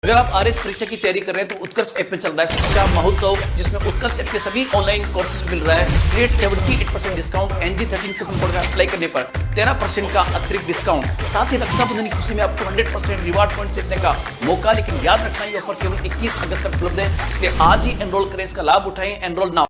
अगर आप आरएस परीक्षा की तैयारी कर रहे हैं तो उत्कर्ष ऐप में चल रहा है शिक्षा महोत्सव, जिसमें उत्कर्ष ऐप के सभी ऑनलाइन कोर्सेज मिल रहा है। Create 78% discount, NG13 coupon code का अप्लाई करने पर 13% का अतिरिक्त डिस्काउंट। साथ ही रक्षाबंधन की खुशी में आपको 100% रिवार्ड पॉइंट जीतने का मौका। लेकिन याद रखना, ये ऑफर केवल 21 अगस्त तक उपलब्ध है, इसलिए आज ही एनरोल करें, इसका लाभ उठाएं। Enrol now.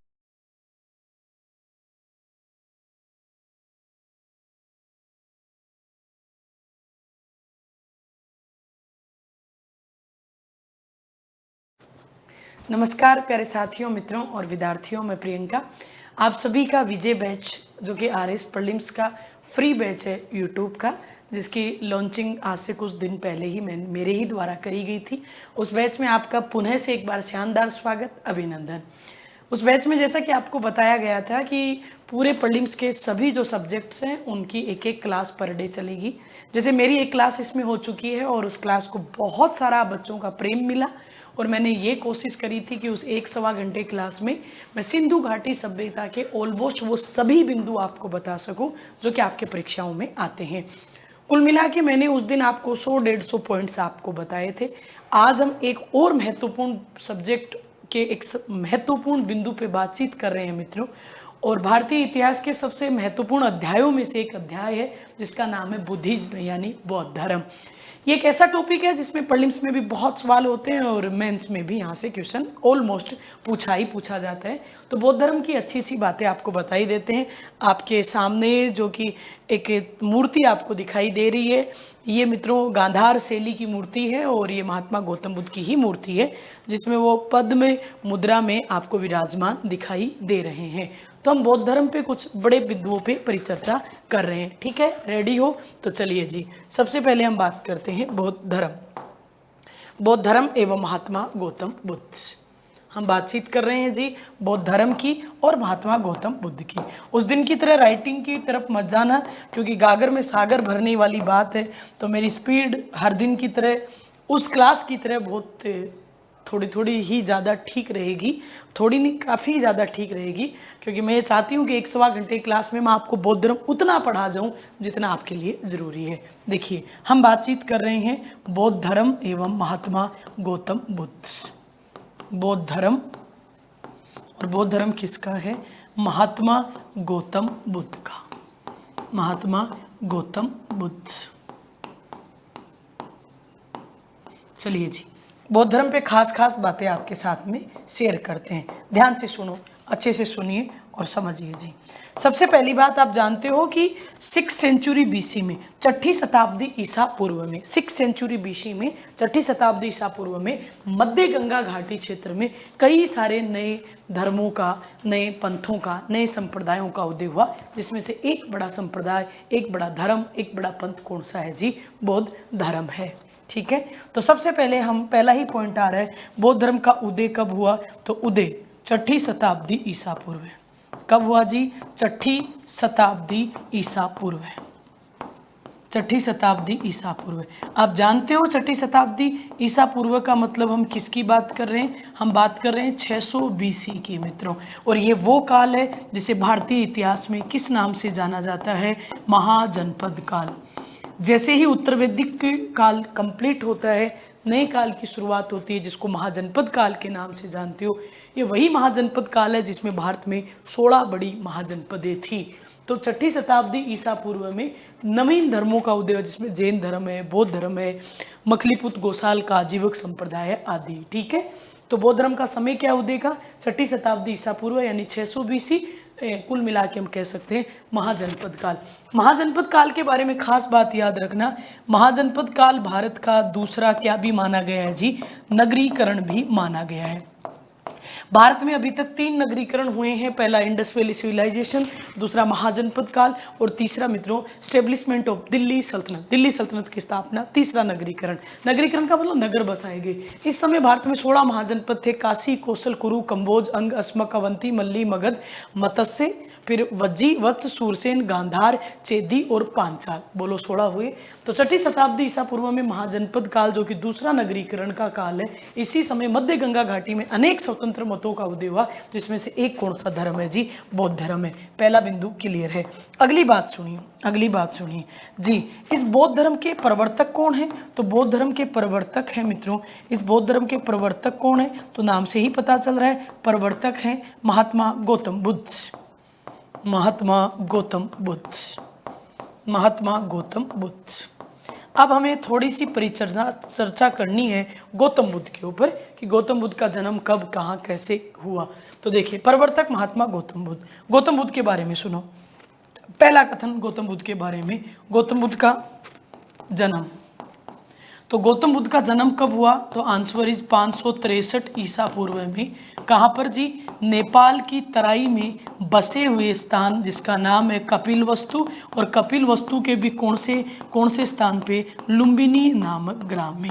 नमस्कार प्यारे साथियों, मित्रों और विद्यार्थियों, मैं प्रियंका आप सभी का विजय बैच, जो कि आरएस प्रीलिम्स का फ्री बैच है यूट्यूब का, जिसकी लॉन्चिंग आज से कुछ दिन पहले ही मेरे ही द्वारा करी गई थी। उस बैच में आपका पुनः से एक बार शानदार स्वागत, अभिनंदन। उस बैच में जैसा कि आपको बताया गया था कि पूरे प्रीलिम्स के सभी जो सब्जेक्ट्स हैं उनकी एक एक क्लास पर डे चलेगी। जैसे मेरी एक क्लास इसमें हो चुकी है और उस क्लास को बहुत सारा बच्चों का प्रेम मिला और मैंने ये कोशिश करी थी कि उस 1-1.25 घंटे क्लास में मैं सिंधु घाटी सभ्यता के ऑलमोस्ट वो सभी बिंदु आपको बता सकूं जो कि आपके परीक्षाओं में आते हैं। कुल मिला के मैंने उस दिन आपको 100-150 पॉइंट्स आपको बताए थे। आज हम एक और महत्वपूर्ण सब्जेक्ट के एक महत्वपूर्ण बिंदु पे बातचीत कर रहे हैं मित्रों, और भारतीय इतिहास के सबसे महत्वपूर्ण अध्यायों में से एक अध्याय है जिसका नाम है बुद्धिज्म यानी बौद्ध धर्म। ये एक ऐसा टॉपिक है जिसमें प्रीलिम्स में भी बहुत सवाल होते हैं और मेंस में भी यहाँ से क्वेश्चन ऑलमोस्ट पूछा जाता है। तो बौद्ध धर्म की अच्छी अच्छी बातें आपको बताई देते हैं। आपके सामने जो कि एक मूर्ति आपको दिखाई दे रही है, ये मित्रों गांधार शैली की मूर्ति है और ये महात्मा गौतम बुद्ध की ही मूर्ति है, जिसमें वो पद्म मुद्रा में आपको विराजमान दिखाई दे रहे हैं। तो हम बौद्ध धर्म पे कुछ बड़े बिंदुओं पे परिचर्चा कर रहे हैं। ठीक है, रेडी हो तो चलिए जी। सबसे पहले हम बात करते हैं बौद्ध धर्म एवं महात्मा गौतम बुद्ध। हम बातचीत कर रहे हैं जी बौद्ध धर्म की और महात्मा गौतम बुद्ध की। उस दिन की तरह राइटिंग की तरफ मत जाना, क्योंकि गागर में सागर भरने वाली बात है। तो मेरी स्पीड हर दिन की तरह, उस क्लास की तरह बहुत थोड़ी ही ज़्यादा ठीक रहेगी, थोड़ी नहीं काफ़ी ज़्यादा ठीक रहेगी, क्योंकि मैं ये चाहती हूँ कि 1-1.25 घंटे क्लास में मैं आपको बौद्ध धर्म उतना पढ़ा जाऊँ जितना आपके लिए ज़रूरी है। देखिए, हम बातचीत कर रहे हैं बौद्ध धर्म एवं महात्मा गौतम बुद्ध। बौद्ध धर्म, और बौद्ध धर्म किसका है? महात्मा गौतम बुद्ध का। महात्मा गौतम बुद्ध। चलिए जी, बौद्ध धर्म पे खास बातें आपके साथ में शेयर करते हैं। ध्यान से सुनो, अच्छे से सुनिए और समझिए जी। सबसे पहली बात, आप जानते हो कि 6 सेंचुरी बीसी में, 6ठी शताब्दी ईसा पूर्व में, 6 सेंचुरी बीसी में, 6ठी शताब्दी ईसा पूर्व में मध्य गंगा घाटी क्षेत्र में कई सारे नए धर्मों का, नए पंथों का, नए संप्रदायों का उदय हुआ, जिसमें से एक बड़ा संप्रदाय, एक बड़ा धर्म, एक बड़ा पंथ कौन सा है जी? बौद्ध धर्म है। ठीक है, तो सबसे पहले हम पहला ही पॉइंट आ रहा है, बौद्ध धर्म का उदय कब हुआ? तो उदय 6ठी शताब्दी ईसा पूर्व। कब हुआ जी? 6ठी शताब्दी ईसा पूर्व। 6ठी शताब्दी ईसा पूर्व। आप जानते हो 6ठी शताब्दी ईसा पूर्व का मतलब हम किसकी बात कर रहे हैं? हम बात कर रहे हैं 600 बीसी की मित्रों। और ये वो काल है जिसे भारतीय इतिहास में किस नाम से जाना जाता है? महाजनपद काल। जैसे ही उत्तर वैदिक काल कंप्लीट होता है, नए काल की शुरुआत होती है, जिसको महाजनपद काल के नाम से जानते हो। ये वही महाजनपद काल है जिसमें भारत में 16 बड़ी महाजनपदें थी। तो 6ठी शताब्दी ईसा पूर्व में नवीन धर्मों का उदय, जिसमें जैन धर्म है, बौद्ध धर्म है, मखलीपुत गोसाल का आजीवक संप्रदाय है आदि। ठीक है, तो बौद्ध धर्म का समय क्या उदय का? 6ठी शताब्दी ईसा पूर्व यानी 600 बीसी। कुल मिला के हम कह सकते हैं महाजनपद काल। महाजनपद काल के बारे में खास बात याद रखना, महाजनपद काल भारत का दूसरा क्या भी माना गया है जी? नगरीकरण भी माना गया है। भारत में अभी तक 3 नगरीकरण हुए हैं। पहला इंडस वैली सिविलाइजेशन, दूसरा महाजनपद काल, और तीसरा मित्रों स्टेब्लिशमेंट ऑफ दिल्ली सल्तनत, दिल्ली सल्तनत की स्थापना, तीसरा नगरीकरण। नगरीकरण का मतलब नगर बसाए गए। इस समय भारत में 16 महाजनपद थे: काशी, कौशल, कुरु, कंबोज, अंग, अस्मक, अवंती, मल्ली, मगध, मत्स्य, फिर वज्जी, वत्स, सूरसेन, गांधार, चेदी और पांचाल, बोलो 16 हुए। तो 6ठी शताब्दी ईसा पूर्व में महाजनपद काल, जो कि दूसरा नगरीकरण का काल है, इसी समय मध्य गंगा घाटी में अनेक स्वतंत्र मतों का उदय हुआ, जिसमें से एक कौन सा धर्म है जी? बौद्ध धर्म है। पहला बिंदु क्लियर है। अगली बात सुनिए, अगली बात सुनिए जी, इस बौद्ध धर्म के प्रवर्तक कौन है? तो बौद्ध धर्म के प्रवर्तक है मित्रों, इस बौद्ध धर्म के प्रवर्तक कौन है? तो नाम से ही पता चल रहा है, प्रवर्तक है महात्मा गौतम बुद्ध, महात्मा गौतम बुद्ध, महात्मा गौतम बुद्ध। अब हमें थोड़ी सी चर्चा करनी है गौतम बुद्ध के ऊपर कि गौतम बुद्ध का जन्म कब, कहाँ, कैसे हुआ। तो देखिए, प्रवर्तक महात्मा गौतम बुद्ध। गौतम बुद्ध के बारे में सुनो। पहला कथन गौतम बुद्ध के बारे में, गौतम बुद्ध का जन्म। तो गौतम बुद्ध का जन्म कब हुआ? तो आंसर इज 563 ईसा पूर्व में। कहाँ पर जी? नेपाल की तराई में बसे हुए स्थान जिसका नाम है कपिलवस्तु, और कपिलवस्तु के भी कौन से स्थान पे? लुम्बिनी नामक ग्राम में,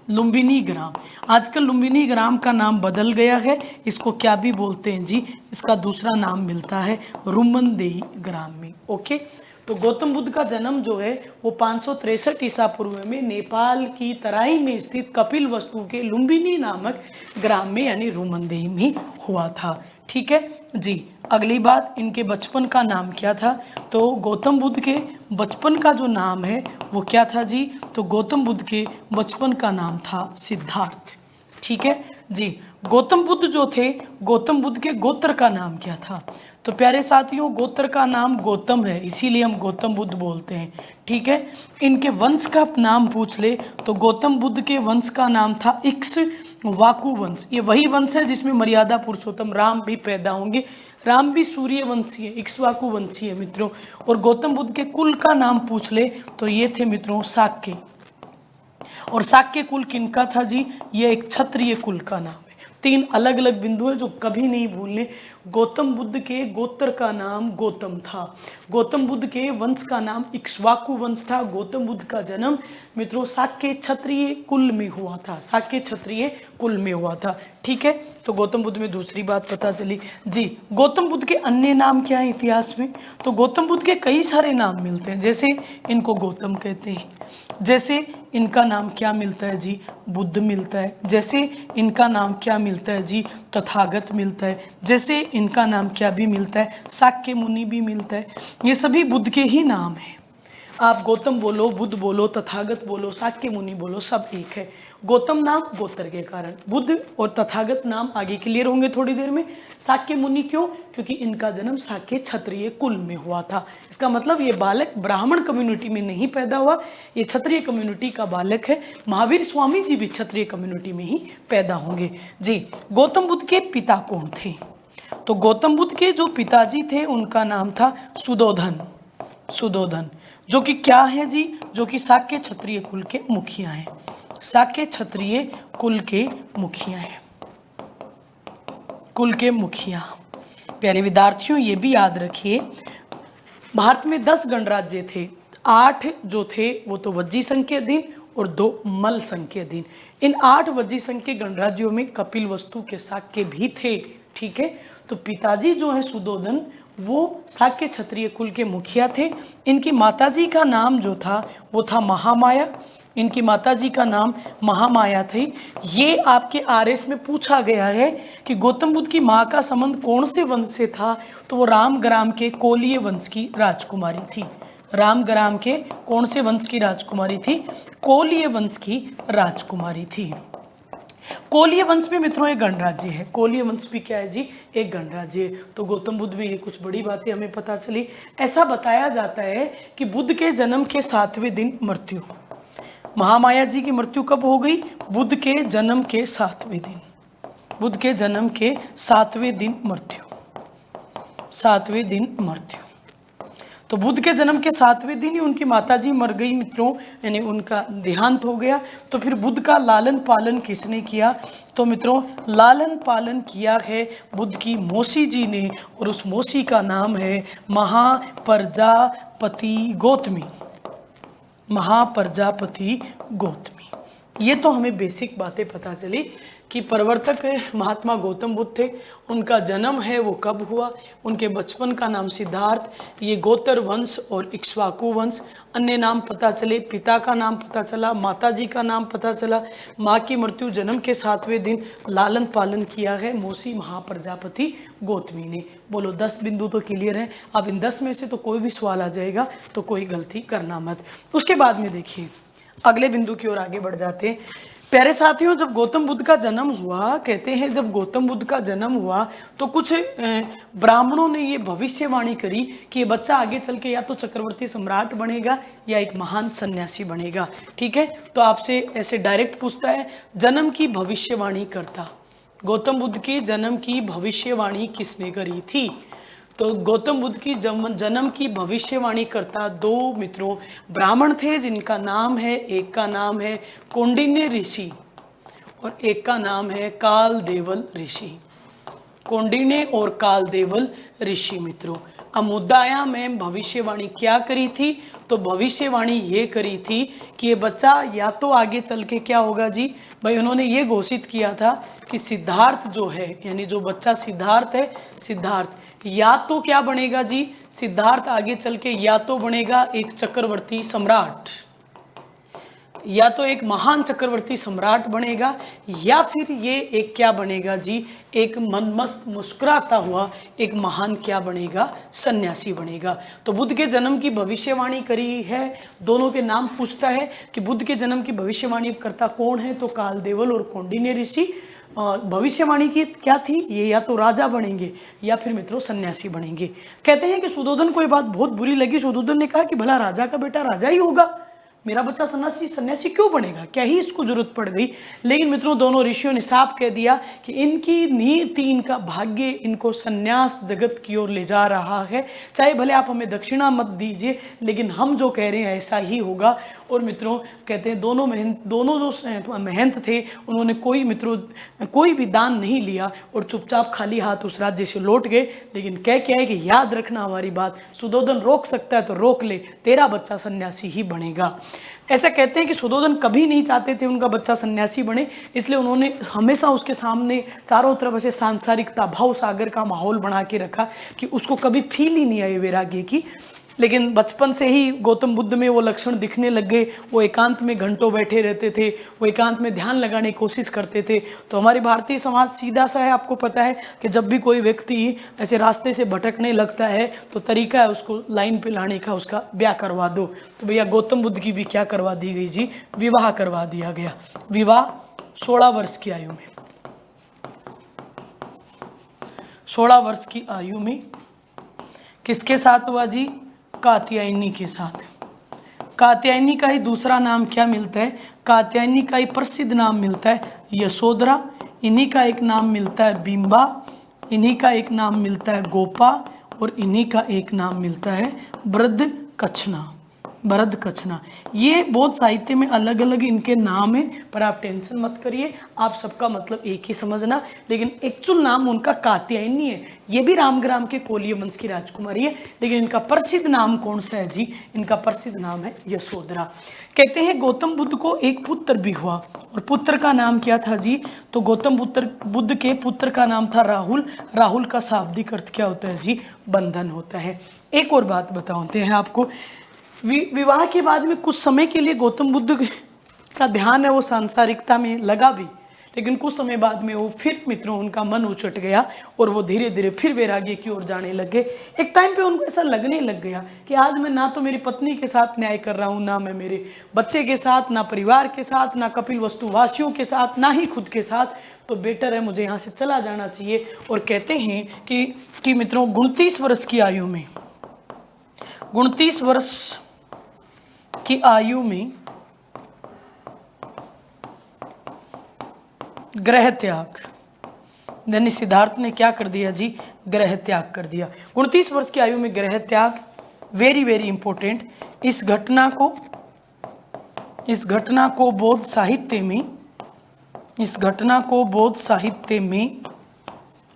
लुम्बिनी ग्राम। आजकल लुम्बिनी ग्राम का नाम बदल गया है, इसको क्या भी बोलते हैं जी? इसका दूसरा नाम मिलता है रुमनदेही ग्राम में। ओके, तो गौतम बुद्ध का जन्म जो है वो 563 ईसा पूर्व में नेपाल की तराई में स्थित कपिलवस्तु के लुम्बिनी नामक ग्राम में यानी रुमनदेही में हुआ था। ठीक है जी। अगली बात, इनके बचपन का नाम क्या था? तो गौतम बुद्ध के बचपन का जो नाम है वो क्या था जी? तो गौतम बुद्ध के बचपन का नाम था सिद्धार्थ। ठीक है जी। गौतम बुद्ध जो थे, गौतम बुद्ध के गोत्र का नाम क्या था? तो प्यारे साथियों, गोत्र का नाम गौतम है, इसीलिए हम गौतम बुद्ध बोलते हैं। ठीक है। इनके वंश का नाम पूछ ले तो गौतम बुद्ध के वंश का नाम था इक्ष्वाकु वंश। ये वही वंश है जिसमें मर्यादा पुरुषोत्तम राम भी पैदा होंगे। राम भी सूर्य वंशी है, इक्ष्वाकु वंशी है मित्रों। और गौतम बुद्ध के कुल का नाम पूछ ले तो ये थे मित्रों शाक्य। और शाक्य कुल किनका था जी? ये एक क्षत्रिय कुल का नाम है। 3 अलग अलग बिंदु है जो कभी नहीं भूलने। गौतम बुद्ध के गोत्र का नाम गौतम था, गौतम बुद्ध के वंश का नाम इक्ष्वाकु वंश था। गौतम बुद्ध का जन्म मित्रों शाक्य क्षत्रिय कुल में हुआ था, शाक्य क्षत्रिय कुल में हुआ था। ठीक है, तो गौतम बुद्ध में दूसरी बात पता चली जी। गौतम बुद्ध के अन्य नाम क्या है इतिहास में? तो गौतम बुद्ध के कई सारे नाम मिलते हैं, जैसे इनको गौतम कहते हैं, जैसे इनका नाम क्या मिलता है जी? बुद्ध मिलता है। जैसे इनका नाम क्या मिलता है जी? तथागत मिलता है। जैसे इनका नाम क्या भी मिलता है? शाक्य मुनि भी मिलता है। ये सभी बुद्ध के ही नाम हैं। आप गौतम बोलो, बुद्ध बोलो, तथागत बोलो, शाक्य मुनि बोलो, सब एक है। गौतम नाम गोत्र के कारण, बुद्ध और तथागत नाम आगे क्लियर होंगे थोड़ी देर में। शाक्य मुनि क्यों? क्योंकि इनका जन्म शाक्य क्षत्रिय कुल में हुआ था। इसका मतलब ये बालक ब्राह्मण कम्युनिटी में नहीं पैदा हुआ, ये क्षत्रिय कम्युनिटी का बालक है। महावीर स्वामी जी भी क्षत्रिय कम्युनिटी में ही पैदा होंगे जी। गौतम बुद्ध के पिता कौन थे? तो गौतम बुद्ध के जो पिताजी थे उनका नाम था सुदोधन, सुदोधन, जो कि क्या है जी? जो कि शाक्य क्षत्रिय कुल के मुखिया हैं, शाक्य क्षत्रिय कुल के मुखिया हैं, कुल के मुखिया। प्यारे विद्यार्थियों, ये भी याद रखिए, भारत में 10 गणराज्य थे। 8 जो थे वो तो वज्जी संघ के अधीन और 2 मल्ल संघ के अधीन। इन 8 वज्जी संघ के गणराज्यों में कपिलवस्तु के शाक्य भी थे। ठीक है, तो पिताजी जो है सुदोधन वो शाक्य क्षत्रिय कुल के मुखिया थे। इनकी माताजी का नाम जो था वो था महामाया। इनकी माताजी का नाम महामाया थी। ये आपके आरएस में पूछा गया है कि गौतम बुद्ध की माँ का संबंध कौन से वंश से था? तो वो रामग्राम के कोलीय वंश की राजकुमारी थी। रामग्राम के कौन से वंश की राजकुमारी थी? कोलीय वंश की राजकुमारी थी। कोलीय वंश में मित्रों एक गणराज्य है। कोलीय वंश भी क्या है जी? एक गणराज्य है। तो गौतम बुद्ध में ये कुछ बड़ी बातें हमें पता चली। ऐसा बताया जाता है कि बुद्ध के जन्म के 7वें दिन मृत्यु, महामाया जी की मृत्यु कब हो गई? बुद्ध के जन्म के 7वें दिन, बुद्ध के जन्म के 7वें दिन मृत्यु, 7वें दिन मृत्यु। तो बुद्ध के जन्म के 7वें दिन ही उनकी माताजी मर गई मित्रों, यानी उनका देहांत हो गया। तो फिर बुद्ध का लालन पालन किसने किया? तो मित्रों लालन पालन किया है बुद्ध की मौसी जी ने, और उस मौसी का नाम है महाप्रजापति गौतमी, महाप्रजापति गौतमी। ये तो हमें बेसिक बातें पता चली कि प्रवर्तक महात्मा गौतम बुद्ध थे, उनका जन्म है वो कब हुआ, उनके बचपन का नाम सिद्धार्थ, ये गोत्र वंश और इक्ष्वाकु वंश, अन्य नाम पता चले, पिता का नाम पता चला, माता जी का नाम पता चला, माँ की मृत्यु जन्म के 7वें दिन, लालन पालन किया है मौसी महाप्रजापति गौतमी ने। बोलो 10 बिंदु तो क्लियर है। अब इन 10 में से तो कोई भी सवाल आ जाएगा तो कोई गलती करना मत। उसके बाद में देखिए अगले बिंदु की ओर आगे बढ़ जाते हैं। प्यारे साथियों, जब गौतम बुद्ध का जन्म हुआ, कहते हैं जब गौतम बुद्ध का जन्म हुआ तो कुछ ब्राह्मणों ने ये भविष्यवाणी करी कि ये बच्चा आगे चल के या तो चक्रवर्ती सम्राट बनेगा या एक महान सन्यासी बनेगा। ठीक है, तो आपसे ऐसे डायरेक्ट पूछता है, जन्म की भविष्यवाणी करता, गौतम बुद्ध के जन्म की भविष्यवाणी किसने करी थी? तो गौतम बुद्ध की जन्म की भविष्यवाणी करता 2 मित्रों ब्राह्मण थे, जिनका नाम है, एक का नाम है कौंडिन्य ऋषि और एक का नाम है कालदेवल ऋषि। कौंडिन्य और कालदेवल ऋषि मित्रों। अब मुद्दा आया, मैं भविष्यवाणी क्या करी थी? तो भविष्यवाणी ये करी थी कि ये बच्चा या तो आगे चल के क्या होगा जी, भाई उन्होंने ये घोषित किया था कि सिद्धार्थ जो है, यानी जो बच्चा सिद्धार्थ है, सिद्धार्थ या तो क्या बनेगा जी, सिद्धार्थ आगे चल के या तो बनेगा एक चक्रवर्ती सम्राट, या तो एक महान चक्रवर्ती सम्राट बनेगा, या फिर ये एक क्या बनेगा जी, एक मनमस्त मुस्कुराता हुआ एक महान क्या बनेगा, सन्यासी बनेगा। तो बुद्ध के जन्म की भविष्यवाणी करी है, दोनों के नाम पूछता है कि बुद्ध के जन्म की भविष्यवाणी करता कौन है, तो कालदेवल और कौंडिन्य ऋषि। भविष्यवाणी की क्या थी, ये या तो राजा बनेंगे या फिर मित्रों सन्यासी बनेंगे। कहते हैं कि सुधोधन को ये बात बहुत बुरी लगी। सुधोधन ने कहा कि भला राजा का बेटा राजा ही होगा, मेरा बच्चा सन्यासी क्यों बनेगा, क्या ही इसको जरूरत पड़ गई। लेकिन मित्रों दोनों ऋषियों ने साफ कह दिया कि इनकी नीति, इनका भाग्य इनको सन्यास जगत की ओर ले जा रहा है। चाहे भले आप हमें दक्षिणा मत दीजिए, लेकिन हम जो कह रहे हैं ऐसा ही होगा। और मित्रों कहते हैं दोनों जो महंत थे, उन्होंने कोई भी दान नहीं लिया और चुपचाप खाली हाथ उस राज्य से लौट गए। लेकिन क्या है कि याद रखना हमारी बात, सुधोधन रोक सकता है तो रोक ले, तेरा बच्चा सन्यासी ही बनेगा। ऐसा कहते हैं कि सुधोधन कभी नहीं चाहते थे उनका बच्चा सन्यासी बने, इसलिए उन्होंने हमेशा उसके सामने चारों तरफ ऐसे सांसारिकता, भाव सागर का माहौल बना के रखा कि उसको कभी फील ही नहीं आई वैराग्य की। लेकिन बचपन से ही गौतम बुद्ध में वो लक्षण दिखने लग गए। वो एकांत में घंटों बैठे रहते थे, वो एकांत में ध्यान लगाने की कोशिश करते थे। तो हमारी भारतीय समाज सीधा सा है, आपको पता है कि जब भी कोई व्यक्ति ऐसे रास्ते से भटकने लगता है तो तरीका है उसको लाइन पे लाने का, उसका ब्याह करवा दो। तो भैया गौतम बुद्ध की भी क्या करवा दी गई जी, विवाह करवा दिया गया। विवाह 16 वर्ष की आयु में, 16 वर्ष की आयु में किसके साथ हुआ जी, कात्यायनी के साथ। कात्यायनी का ही दूसरा नाम क्या मिलता है, कात्यायनी का ही प्रसिद्ध नाम मिलता है यशोधरा, इन्हीं का एक नाम मिलता है बिंबा, इन्हीं का एक नाम मिलता है गोपा और इन्हीं का एक नाम मिलता है बृहदकच्छना। बृहदकच्छना, ये बहुत साहित्य में अलग अलग इनके नाम है, पर आप टेंशन मत करिए, आप सबका मतलब एक ही समझना। लेकिन एक्चुअल नाम उनका कात्यायनी है। ये भी रामग्राम के कोलिय वंश की राजकुमारी है, लेकिन इनका प्रसिद्ध नाम कौन सा है जी, इनका प्रसिद्ध नाम है यशोधरा। कहते हैं गौतम बुद्ध को एक पुत्र भी हुआ, और पुत्र का नाम क्या था जी, तो गौतम बुद्ध के पुत्र का नाम था राहुल। राहुल का शाब्दिक अर्थ क्या होता है जी, बंधन होता है। एक और बात बताते हैं आपको, विवाह के बाद में कुछ समय के लिए गौतम बुद्ध का ध्यान है वो सांसारिकता में लगा भी, लेकिन कुछ समय बाद में वो फिर मित्रों उनका मन उचट गया और वो धीरे धीरे फिर वैराग्य की ओर जाने लगे। एक टाइम पे उनको ऐसा लगने लग गया कि आज मैं ना तो मेरी पत्नी के साथ न्याय कर रहा हूँ, ना मैं मेरे बच्चे के साथ, ना परिवार के साथ, ना कपिल वस्तु वासियों के साथ, ना ही खुद के साथ, तो बेटर है मुझे यहाँ से चला जाना चाहिए। और कहते हैं कि मित्रों 29 वर्ष की आयु में, 29 वर्ष की आयु में ग्रह त्याग, यानी सिद्धार्थ ने क्या कर दिया जी, ग्रह त्याग कर दिया। 29 वर्ष की आयु में ग्रह त्याग, वेरी वेरी इंपॉर्टेंट। इस घटना को बौद्ध साहित्य में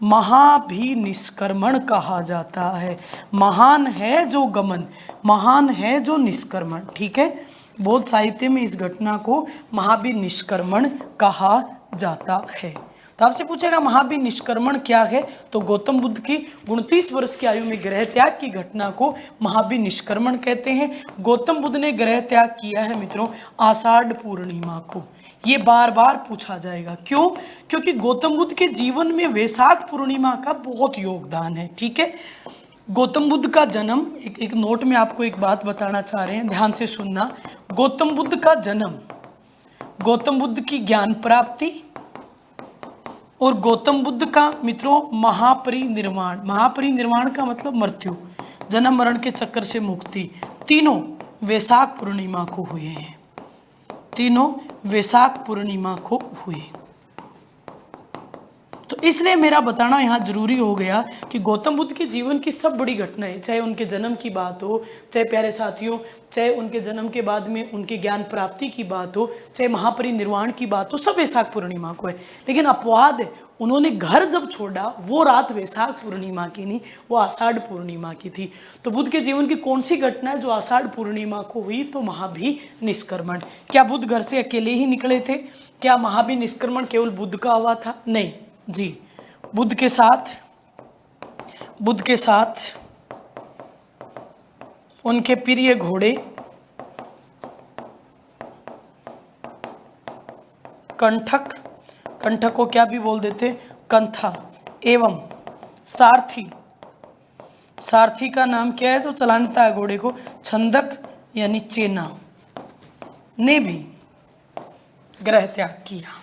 महाभिनिष्क्रमण कहा जाता है। महान है जो गमन, महान है जो निष्क्रमण, ठीक है। बौद्ध साहित्य में इस घटना को महावीर निष्क्रमण कहा जाता है। तो आपसे पूछेगा महावीर निष्क्रमण क्या है, तो गौतम बुद्ध की 29 वर्ष की आयु में गृह त्याग की घटना को महावीर निष्क्रमण कहते हैं। गौतम बुद्ध ने गृह त्याग किया है मित्रों आषाढ़ पूर्णिमा को। ये बार बार पूछा जाएगा, क्यों? क्योंकि गौतम बुद्ध के जीवन में वैशाख पूर्णिमा का बहुत योगदान है। ठीक है, गौतम बुद्ध का जन्म, एक नोट में आपको एक बात बताना चाह रहे हैं, ध्यान से सुनना। गौतम बुद्ध का जन्म, गौतम बुद्ध की ज्ञान प्राप्ति और गौतम बुद्ध का मित्रों महापरिनिर्वाण, महापरिनिर्वाण का मतलब मृत्यु, जन्म मरण के चक्कर से मुक्ति, तीनों वैशाख पूर्णिमा को हुए हैं। तीनों वैशाख पूर्णिमा को हुए। तो इसलिए मेरा बताना यहाँ जरूरी हो गया कि गौतम बुद्ध के जीवन की सब बड़ी घटनाएं, चाहे उनके जन्म की बात हो, चाहे प्यारे साथियों, चाहे उनके जन्म के बाद में उनके ज्ञान प्राप्ति की बात हो, चाहे महापरिनिर्वाण की बात हो, सब वैशाख पूर्णिमा को है। लेकिन अपवाद है, उन्होंने घर जब छोड़ा वो रात वैशाख पूर्णिमा की नहीं, वो आषाढ़ पूर्णिमा की थी। तो बुद्ध के जीवन की कौन सी घटना है जो आषाढ़ पूर्णिमा को हुई? तो महावीर निष्क्रमण। क्या बुद्ध घर से अकेले ही निकले थे? क्या महावीर निष्क्रमण केवल बुद्ध का हुआ था? नहीं जी, बुद्ध के साथ उनके प्रिय घोड़े कंठक, कंठक को क्या भी बोल देते, कंथा, एवं सारथी, सारथी का नाम क्या है? तो चलाता है घोड़े को, छंदक यानी चेना, ने भी गृह त्याग किया।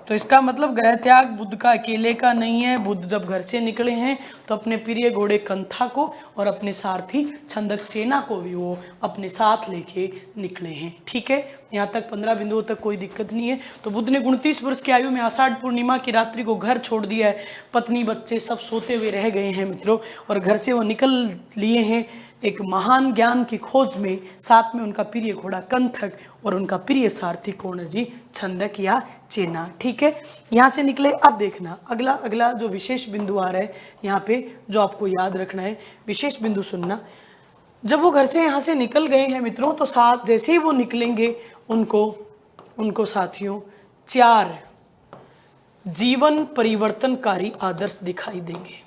तो इसका मतलब गृह त्याग बुद्ध का अकेले का नहीं है। बुद्ध जब घर से निकले हैं तो अपने प्रिय घोड़े कंथा को और अपने सारथी छंदक चेना को भी वो अपने साथ लेके निकले हैं। ठीक है, यहाँ तक 15 बिंदुओं तक कोई दिक्कत नहीं है। तो बुद्ध ने 29 वर्ष की आयु में आषाढ़ पूर्णिमा की रात्रि को घर छोड़ दिया है। पत्नी बच्चे सब सोते हुए रह गए हैं मित्रों, और घर से वो निकल लिए हैं एक महान ज्ञान की खोज में। साथ में उनका प्रिय घोड़ा कंथक और उनका प्रिय सारथी कौन है जी? छंदक या चेना। ठीक है, यहाँ से निकले। अब देखना अगला जो विशेष बिंदु आ रहा है यहाँ पे, जो आपको याद रखना है, विशेष बिंदु सुनना। जब वो घर से यहाँ से निकल गए हैं मित्रों, तो साथ जैसे ही वो निकलेंगे उनको साथियों 4 जीवन परिवर्तनकारी आदर्श दिखाई देंगे।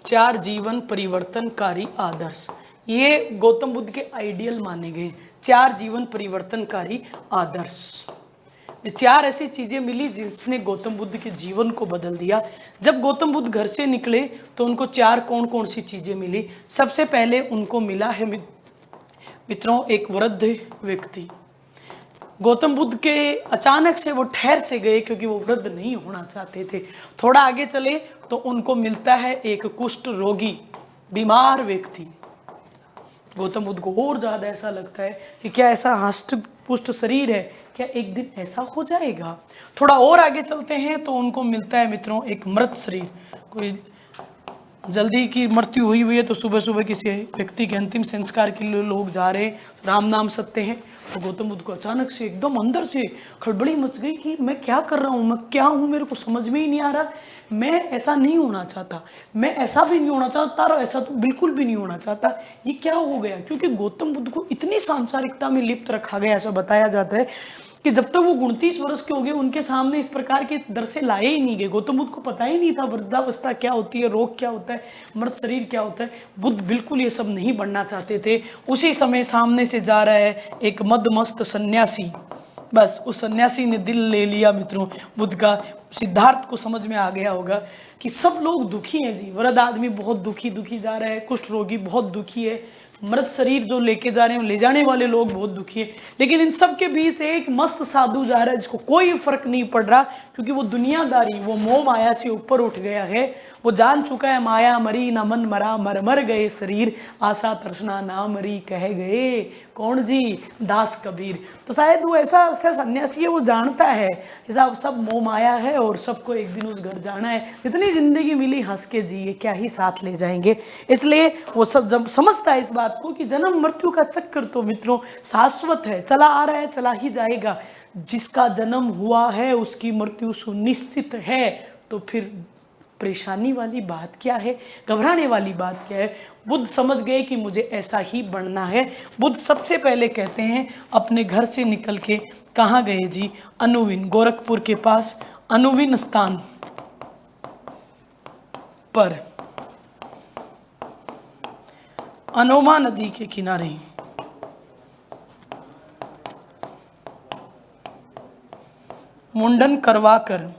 4 जीवन परिवर्तनकारी आदर्श, ये गौतम बुद्ध के आइडियल माने गए। 4 जीवन परिवर्तनकारी आदर्श, 4 ऐसी चीजें मिली जिसने गौतम बुद्ध के जीवन को बदल दिया। जब गौतम बुद्ध घर से निकले तो उनको 4 कौन कौन सी चीजें मिली? सबसे पहले उनको मिला है मित्रों एक वृद्ध व्यक्ति। गौतम बुद्ध के अचानक से वो ठहर से गए क्योंकि वो वृद्ध नहीं होना चाहते थे। थोड़ा आगे चले तो उनको मिलता है एक कुष्ठ रोगी, बीमार व्यक्ति। गौतम बुद्ध को और ज्यादा ऐसा लगता है कि क्या ऐसा हष्ट पुष्ट शरीर है, क्या एक दिन ऐसा हो जाएगा? थोड़ा और आगे चलते हैं तो उनको मिलता है मित्रों एक मृत शरीर। कोई जल्दी की मृत्यु हुई है तो सुबह सुबह किसी व्यक्ति के अंतिम संस्कार के लिए लोग जा रहे हैं, राम नाम सत्य हैं। तो गौतम बुद्ध को अचानक से एकदम अंदर से खड़बड़ी मच गई कि मैं क्या कर रहा हूँ, मैं क्या हूँ, मेरे को समझ में ही नहीं आ रहा। मैं ऐसा नहीं होना चाहता, मैं ऐसा भी नहीं होना चाहता, और ऐसा तो बिल्कुल भी नहीं होना चाहता। ये क्या हो गया? क्योंकि गौतम बुद्ध को इतनी सांसारिकता में लिप्त रखा गया, ऐसा बताया जाता है कि जब तक वो 29 वर्ष के हो गए उनके सामने इस प्रकार के दर्शे लाए ही नहीं गए। गौतम बुद्ध को पता ही नहीं था वृद्धावस्था क्या होती है, रोग क्या होता है, मृत शरीर क्या होता है। बुद्ध बिल्कुल ये सब नहीं बनना चाहते थे। उसी समय सामने से जा रहा है एक मदमस्त सन्यासी, बस उस सन्यासी ने दिल ले लिया मित्रों बुद्ध का। सिद्धार्थ को समझ में आ गया होगा कि सब लोग दुखी हैं जी, वृद्ध आदमी बहुत दुखी जा रहा है, कुष्ठ रोगी बहुत दुखी है, मृत शरीर जो लेके जा रहे हैं ले जाने वाले लोग बहुत दुखी है। लेकिन इन सब के बीच एक मस्त साधु जा रहा है जिसको कोई फर्क नहीं पड़ रहा, क्योंकि वो दुनियादारी, वो मोह माया से ऊपर उठ गया है। वो जान चुका है माया मरी न मन मरा, मर मर गए शरीर, आशा तृष्णा ना मरी कह गए कौन जी दास कबीर। तो शायद वो ऐसा सन्यासी है, वो जानता है कि साहब सब मोह माया है और सबको एक दिन उस घर जाना है, जितनी जिंदगी मिली हंस के जिए, क्या ही साथ ले जाएंगे। इसलिए वो सब जब समझता है इस बात को कि जन्म मृत्यु का चक्कर तो मित्रों शाश्वत है, चला आ रहा है, चला ही जाएगा। जिसका जन्म हुआ है उसकी मृत्यु सुनिश्चित है, तो फिर परेशानी वाली बात क्या है, घबराने वाली बात क्या है। बुद्ध समझ गए कि मुझे ऐसा ही बनना है। बुद्ध सबसे पहले कहते हैं अपने घर से निकल के कहाँ गए जी? अनुविन, गोरखपुर के पास अनुविन स्थान पर अनोमा नदी के किनारे मुंडन करवाकर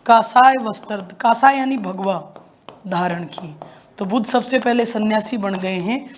कासाय वस्त्र, कासाय यानी भगवा धारण की। तो बुद्ध सबसे पहले सन्यासी बन गए हैं।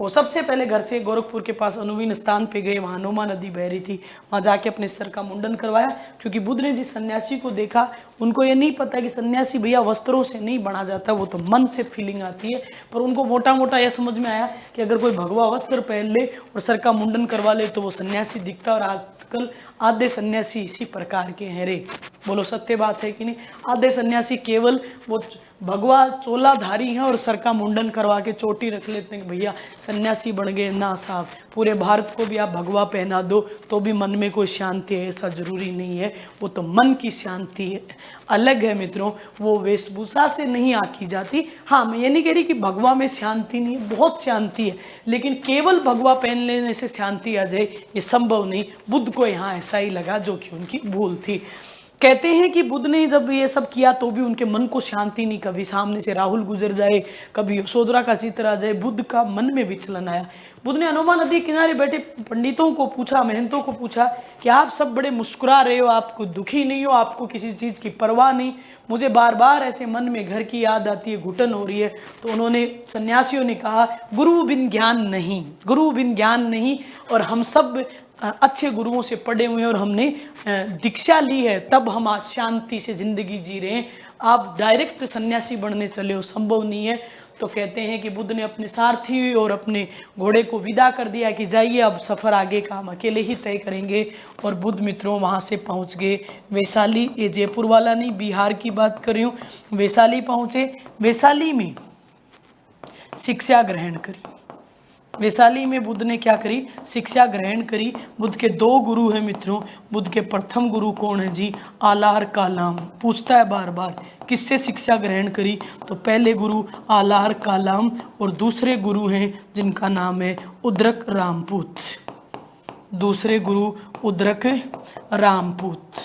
वो सबसे पहले घर से गोरखपुर के पास अनुवीन स्थान पे गए, वहाँ नोमा नदी बह रही थी, वहाँ जाके अपने सर का मुंडन करवाया। क्योंकि बुद्ध ने जिस सन्यासी को देखा, उनको ये नहीं पता कि सन्यासी भैया वस्त्रों से नहीं बना जाता, वो तो मन से फीलिंग आती है। पर उनको मोटा मोटा यह समझ में आया कि अगर कोई भगवा वस्त्र पहन ले और सर का मुंडन करवा ले तो वो सन्यासी दिखता। और आजकल आधे सन्यासी इसी प्रकार के हैं रे, बोलो सत्य बात है कि नहीं? आधे सन्यासी केवल वो भगवा चोलाधारी हैं और सर का मुंडन करवा के चोटी रख लेते हैं, भैया सन्यासी बन गए। ना साहब, पूरे भारत को भी आप भगवा पहना दो तो भी मन में कोई शांति है ऐसा जरूरी नहीं है। वो तो मन की शांति है, अलग है मित्रों, वो वेशभूषा से नहीं आकी जाती। हाँ, मैं ये नहीं कह रही कि भगवा में शांति नहीं है, बहुत शांति है, लेकिन केवल भगवा पहन लेने से शांति आ जाए ये संभव नहीं। बुद्ध को यहाँ ऐसा ही लगा, जो कि उनकी भूल थी। कहते हैं कि बुद्ध ने जब ये सब किया तो भी उनके मन को शांति नहीं। कभी सामने से राहुल गुजर जाए, कभी यशोधरा का चित्र आ जाए, बुद्ध का मन में विचलन आया। बुद्ध ने अनोमा नदी किनारे बैठे पंडितों को पूछा, महंतों को पूछा कि आप सब बड़े मुस्कुरा रहे हो, आपको दुखी नहीं हो, आपको किसी चीज़ की परवाह नहीं, मुझे बार बार ऐसे मन में घर की याद आती है, घुटन हो रही है। तो उन्होंने, सन्यासियों ने कहा, गुरु बिन ज्ञान नहीं, गुरु बिन ज्ञान नहीं। और हम सब अच्छे गुरुओं से पढ़े हुए हैं और हमने दीक्षा ली है, तब हम आज शांति से जिंदगी जी रहे हैं। आप डायरेक्ट सन्यासी बनने चले हो, संभव नहीं है। तो कहते हैं कि बुद्ध ने अपने सारथी और अपने घोड़े को विदा कर दिया कि जाइए, अब सफ़र आगे का हम अकेले ही तय करेंगे। और बुद्ध मित्रों वहाँ से पहुँच गए वैशाली। ये जयपुर वाला नहीं, बिहार की बात कर रही हूँ। वैशाली पहुँचे, वैशाली में शिक्षा ग्रहण करी। वैशाली में बुद्ध ने क्या करी? शिक्षा ग्रहण करी। बुद्ध के दो गुरु हैं मित्रों। बुद्ध के प्रथम गुरु कौन है जी? आलार कालाम। पूछता है बार बार किससे शिक्षा ग्रहण करी? तो पहले गुरु आलार कालाम और दूसरे गुरु हैं जिनका नाम है उद्रक रामपूत। दूसरे गुरु उद्रक रामपूत।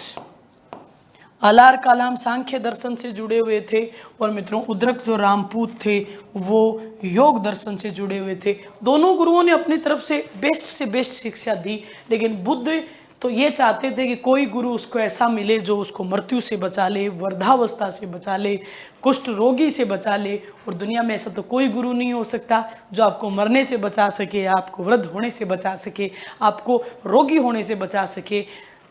आलार कालाम सांख्य दर्शन से जुड़े हुए थे और मित्रों उद्रक जो रामपूत थे वो योग दर्शन से जुड़े हुए थे। दोनों गुरुओं ने अपनी तरफ से बेस्ट शिक्षा दी, लेकिन बुद्ध तो ये चाहते थे कि कोई गुरु उसको ऐसा मिले जो उसको मृत्यु से बचा ले, वृद्धावस्था से बचा ले, कुष्ठ रोगी से बचा ले। और दुनिया में ऐसा तो कोई गुरु नहीं हो सकता जो आपको मरने से बचा सके, आपको वृद्ध होने से बचा सके, आपको रोगी होने से बचा सके।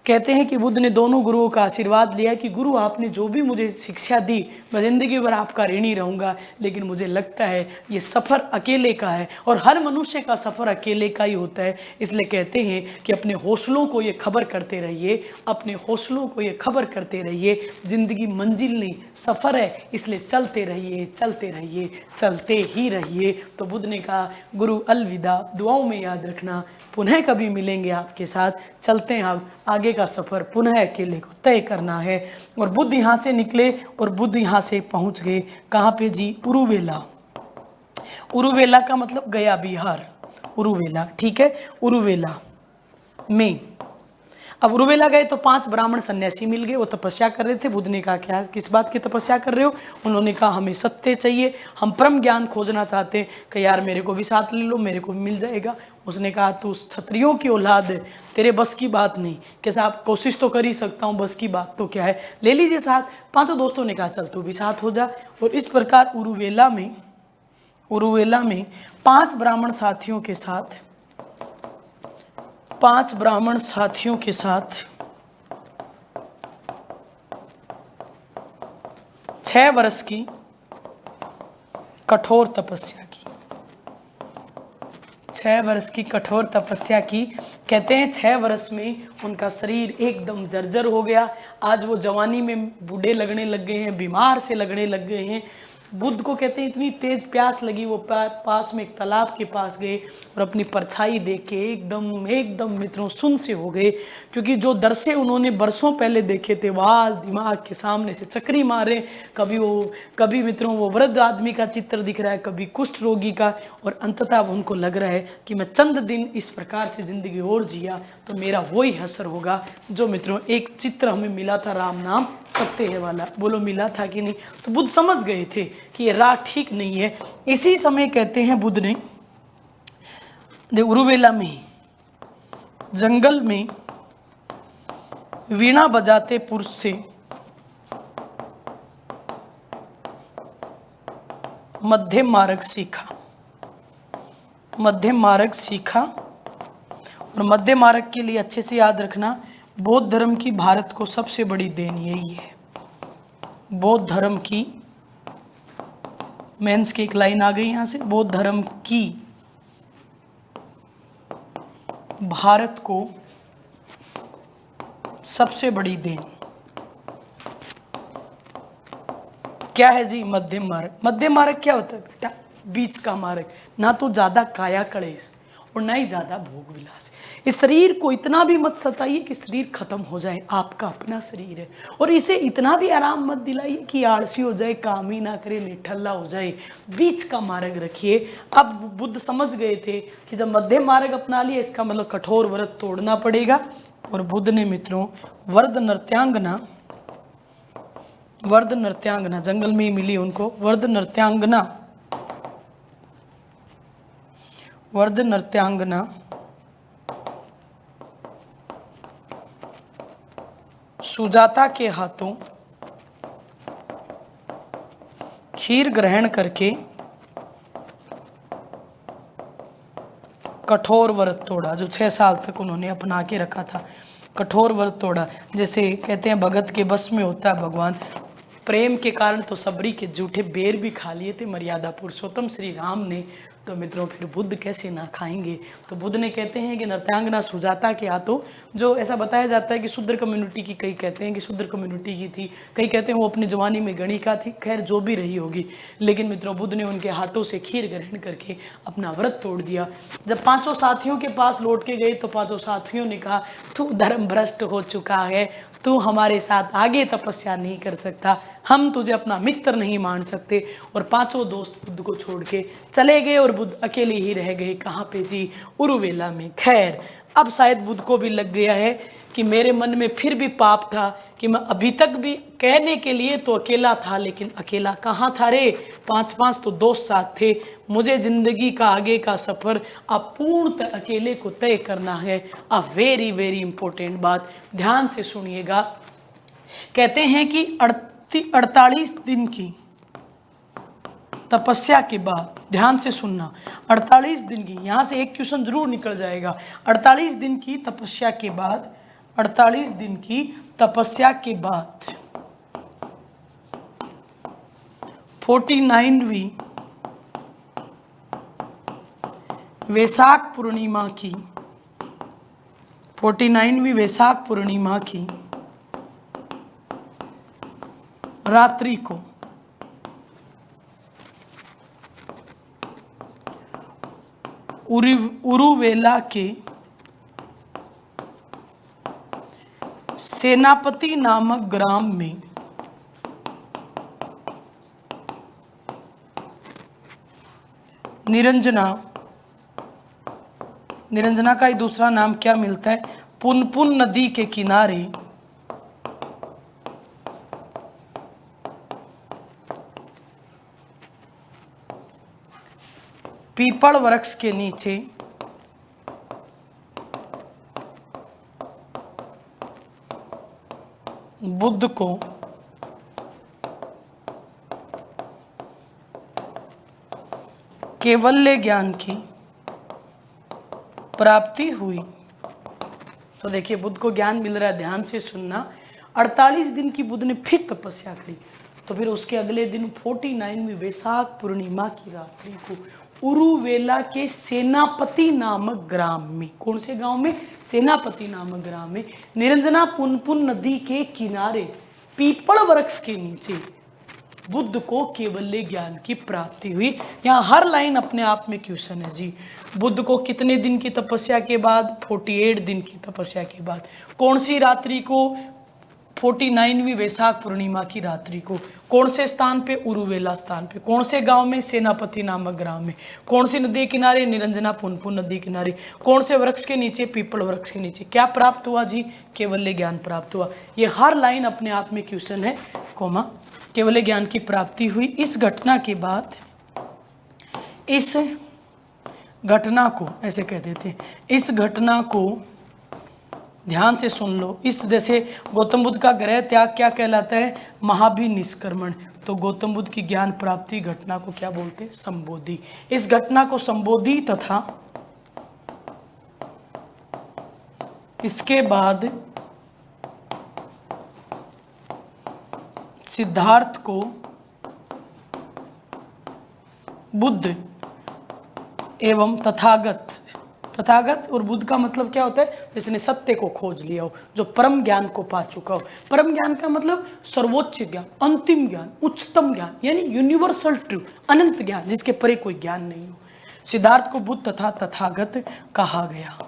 कहते हैं कि बुद्ध ने दोनों गुरुओं का आशीर्वाद लिया कि गुरु आपने जो भी मुझे शिक्षा दी मैं ज़िंदगी भर आपका ऋणी रहूँगा, लेकिन मुझे लगता है ये सफ़र अकेले का है और हर मनुष्य का सफ़र अकेले का ही होता है। इसलिए कहते हैं कि अपने हौसलों को ये खबर करते रहिए, अपने हौसलों को ये खबर करते रहिए। ज़िंदगी मंजिल नहीं सफ़र है, इसलिए चलते रहिए, चलते रहिए, चलते ही रहिए। तो बुद्ध ने कहा गुरु अलविदा, दुआओं में याद रखना, पुनः कभी मिलेंगे आपके साथ, चलते हैं अब आगे का सफ़र पुनः अकेले को तय करना है। और बुद्ध यहाँ से निकले और बुद्ध यहाँ से पहुँच गए कहाँ पे जी? उरुवेला। उरुवेला का मतलब गया बिहार, उरुवेला, ठीक है, उरुवेला में। अब उरुवेला गए तो 5 ब्राह्मण सन्यासी मिल गए, वो तपस्या कर रहे थे। बुद्ध ने कहा क्या, किस बात की तपस्या कर रहे हो? उन्होंने कहा हमें सत्य चाहिए, हम परम ज्ञान खोजना चाहते हैं। कि यार मेरे को भी साथ ले लो, मेरे को भी मिल जाएगा। उसने कहा तू क्षत्रियों की औलाद है, तेरे बस की बात नहीं। कैसा आप कोशिश तो कर ही सकता हूँ, बस की बात तो क्या है, ले लीजिए साथ। 5 दोस्तों ने कहा चल तू भी साथ हो जा। और इस प्रकार उरुवेला में 5 ब्राह्मण साथियों के साथ 5 ब्राह्मण साथियों के साथ 6 वर्ष की कठोर तपस्या की। 6 वर्ष की कठोर तपस्या की। कहते हैं 6 वर्ष में उनका शरीर एकदम जर्जर हो गया। आज वो जवानी में बूढ़े लगने लग गए हैं, बीमार से लगने लग गए हैं। बुद्ध को कहते हैं इतनी तेज प्यास लगी, वो पास में एक तालाब के पास गए और अपनी परछाई देख के एकदम एकदम मित्रों सुन से हो गए, क्योंकि जो दृश्य उन्होंने बरसों पहले देखे थे वो आज दिमाग के सामने से चक्री मारे। कभी मित्रों वो वृद्ध आदमी का चित्र दिख रहा है, कभी कुष्ठ रोगी का, और अंततः अब उनको लग रहा है कि मैं चंद दिन इस प्रकार से जिंदगी और जिया तो मेरा वही हसर होगा जो मित्रों एक चित्र हमें मिला था, राम नाम सत्य है वाला। बोलो मिला था कि नहीं? तो बुद्ध समझ गए थे कि ये राह ठीक नहीं है। इसी समय कहते हैं बुद्ध ने उरुवेला में जंगल में वीणा बजाते पुरुष से मध्यम मार्ग सीखा। मध्यम मार्ग सीखा, और मध्य मार्ग के लिए अच्छे से याद रखना, बौद्ध धर्म की भारत को सबसे बड़ी देन यही है। बौद्ध धर्म की, मेंस की एक लाइन आ गई यहां से, बौद्ध धर्म की भारत को सबसे बड़ी देन क्या है जी? मध्यम मार्ग। मध्यम मार्ग क्या होता है बेटा? बीच का मार्ग, ना तो ज्यादा काया कलेश और ना ही ज्यादा भोग विलास। इस शरीर को इतना भी मत सताइए कि शरीर खत्म हो जाए, आपका अपना शरीर है, और इसे इतना भी आराम मत दिलाइए कि आलसी हो जाए, काम ही ना करे, निठल्ला हो जाए। बीच का मार्ग रखिए। अब बुद्ध समझ गए थे कि जब मध्यम मार्ग अपना लिया इसका मतलब कठोर व्रत तोड़ना पड़ेगा, और बुद्ध ने मित्रों वर्द नृत्यांगना जंगल में ही मिली उनको, वर्द नृत्यांगना सुजाता के हाथों खीर ग्रहण करके कठोर व्रत तोड़ा, जो 6 साल तक उन्होंने अपना के रखा था। कठोर व्रत तोड़ा, जैसे कहते हैं भगत के बस में होता है भगवान। प्रेम के कारण तो सबरी के जूठे बेर भी खा लिए थे मर्यादा पुरुषोत्तम श्री राम ने, तो मित्रों फिर बुद्ध कैसे ना खाएंगे? तो बुद्ध ने कहते हैं कि नृत्यांगना सुजाता के हाथों, जो ऐसा बताया जाता है कि शूद्र कम्युनिटी की, कई कहते हैं कि शूद्र कम्युनिटी की थी, कई कहते हैं वो अपनी जवानी में गणिका थी, खैर जो भी रही होगी, लेकिन मित्रों बुद्ध ने उनके हाथों से खीर ग्रहण करके अपना व्रत तोड़ दिया। जब 5 साथियों के पास लौट के गए तो 5 साथियों ने कहा तू धर्म भ्रष्ट हो चुका है, तू हमारे साथ आगे तपस्या नहीं कर सकता, हम तुझे अपना मित्र नहीं मान सकते, और 5 दोस्त बुद्ध को छोड़ के चले गए और बुद्ध अकेले ही रह गए। कहाँ पे जी? उरुवेला में। खैर अब शायद बुद्ध को भी लग गया है कि मेरे मन में फिर भी पाप था कि मैं अभी तक भी कहने के लिए तो अकेला था, लेकिन अकेला कहाँ था रे? 5 तो दोस्त साथ थे। मुझे जिंदगी का आगे का सफर अब पूर्णतः अकेले को तय करना है। अब वेरी वेरी इंपॉर्टेंट बात ध्यान से सुनिएगा। कहते हैं कि 48 दिन की तपस्या के बाद, ध्यान से सुनना, 48 दिन की, यहां से एक क्वेश्चन जरूर निकल जाएगा। 48 दिन की तपस्या के बाद, 48 दिन की तपस्या के बाद 49वीं वैशाख पूर्णिमा की, 49वीं वैशाख पूर्णिमा की रात्रि को उरुवेला के सेनापति नामक ग्राम में निरंजना का ही दूसरा नाम क्या मिलता है? पुनपुन नदी के किनारे पीपल वृक्ष के नीचे बुद्ध को केवल्य ज्ञान की प्राप्ति हुई। तो देखिए बुद्ध को ज्ञान मिल रहा है, ध्यान से सुनना। 48 दिन की बुद्ध ने फिर तपस्या करी, तो फिर उसके अगले दिन 49वीं वैशाख पूर्णिमा की रात्रि को उरुवेला के सेनापति नामक ग्राम में, कौन से गांव में? सेनापति नामक ग्राम में, निरंजना पुनपुन नदी के किनारे पीपल वृक्ष के नीचे बुद्ध को केवल्य ज्ञान की प्राप्ति हुई। यहाँ हर लाइन अपने आप में क्वेश्चन है जी। बुद्ध को कितने दिन की तपस्या के बाद? 48 दिन की तपस्या के बाद। कौन सी रात्रि को? 49वीं वैशाख पूर्णिमा की रात्रि को। कौन से स्थान पे? उरुवेला स्थान पे। कौन से गांव में? सेनापति नामक ग्राम में। कौन सी नदी किनारे? निरंजना पुनपुन नदी किनारे। कौन से वृक्ष के नीचे? पीपल वृक्ष के नीचे। क्या प्राप्त हुआ जी? केवल्य ज्ञान प्राप्त हुआ। ये हर लाइन अपने आप में क्वेश्चन है, कोमा। केवल्य ज्ञान की प्राप्ति हुई। इस घटना के बाद, इस घटना को ऐसे कह देते हैं, इस घटना को ध्यान से सुन लो। इस जैसे गौतम बुद्ध का गृह त्याग क्या कहलाता है? महाभिनिष्क्रमण। तो गौतम बुद्ध की ज्ञान प्राप्ति घटना को क्या बोलते हैं? संबोधि। इस घटना को संबोधि तथा इसके बाद सिद्धार्थ को बुद्ध एवं तथागत, तथागत और बुद्ध का मतलब क्या होता है? जिसने सत्य को खोज लिया हो, जो परम ज्ञान को पा चुका हो। परम ज्ञान का मतलब सर्वोच्च ज्ञान, अंतिम ज्ञान, उच्चतम ज्ञान, यानी यूनिवर्सल ट्रूथ, अनंत ज्ञान, जिसके परे कोई ज्ञान नहीं हो। सिद्धार्थ को बुद्ध तथा तथागत कहा गया।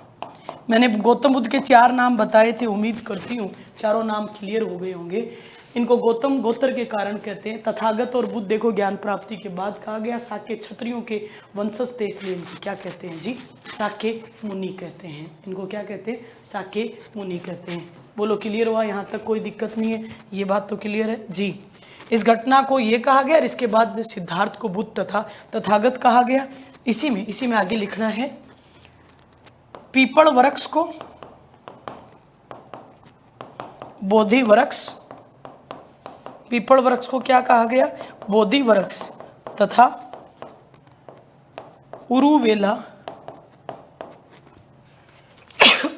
मैंने गौतम बुद्ध के 4 नाम बताए थे, उम्मीद करती हूँ चारों नाम क्लियर हो गए होंगे। इनको गौतम गोत्र के कारण कहते हैं। तथागत और बुद्ध देखो ज्ञान प्राप्ति के बाद कहा गया। शाक्य क्षत्रियों के वंशज थे, इसलिए इनको क्या कहते हैं जी? शाक्य मुनि कहते हैं। इनको क्या कहते हैं? शाक्य मुनि कहते हैं। बोलो क्लियर हुआ? यहाँ तक कोई दिक्कत नहीं है? ये बात तो क्लियर है जी। इस घटना को ये कहा गया और इसके बाद सिद्धार्थ को बुद्ध तथा तथागत कहा गया। इसी में आगे लिखना है, पीपल वृक्ष को बोधि वृक्ष, पीपल वृक्ष को क्या कहा गया? बोधि वृक्ष तथा उरुवेला,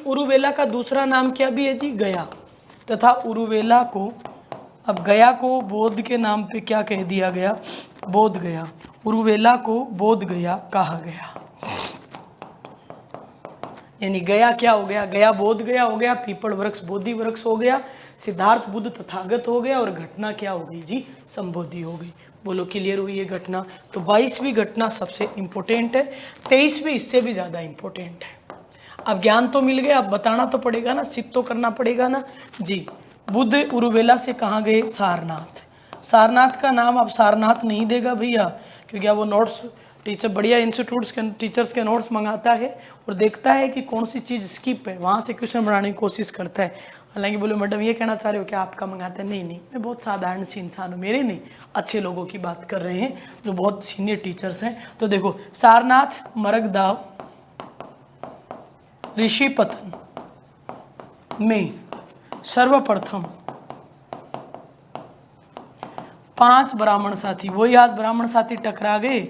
उरुवेला का दूसरा नाम क्या भी है जी? गया। तथा उरुवेला को, अब गया को बोध के नाम पे क्या कह दिया गया? बोध गया। उरुवेला को बोध गया कहा गया। यानी गया क्या हो गया? गया बोध गया हो गया, पीपल वृक्ष बोधि वृक्ष हो गया, सिद्धार्थ बुद्ध तथागत हो गया, और घटना क्या हो गई जी? संबोधि हो गई। बोलो क्लियर हुई ये घटना? तो 22वीं घटना सबसे इंपॉर्टेंट है, 23वीं इससे भी ज़्यादा इंपॉर्टेंट है। अब ज्ञान तो मिल गया, अब बताना तो पड़ेगा ना, सिद्ध तो करना पड़ेगा ना जी। बुद्ध उरुवेला से कहाँ गए? सारनाथ। सारनाथ का नाम अब सारनाथ नहीं देगा भैया, क्योंकि अब वो नोट्स टीचर बढ़िया इंस्टीट्यूट्स के टीचर्स के नोट्स मंगाता है और देखता है कि कौन सी चीज़ स्किप है, वहाँ से क्वेश्चन बनाने की कोशिश करता है। हालांकि बोले मैडम ये कहना चाह रहे हो कि आपका मंगाता है? नहीं, मैं बहुत साधारण सी इंसान हूँ, मेरे नहीं, अच्छे लोगों की बात कर रहे हैं जो बहुत सीनियर टीचर्स हैं। तो देखो, सारनाथ, मरगदाव, ऋषिपतन में सर्वप्रथम 5 ब्राह्मण साथी, वही आज ब्राह्मण साथी टकरा गए,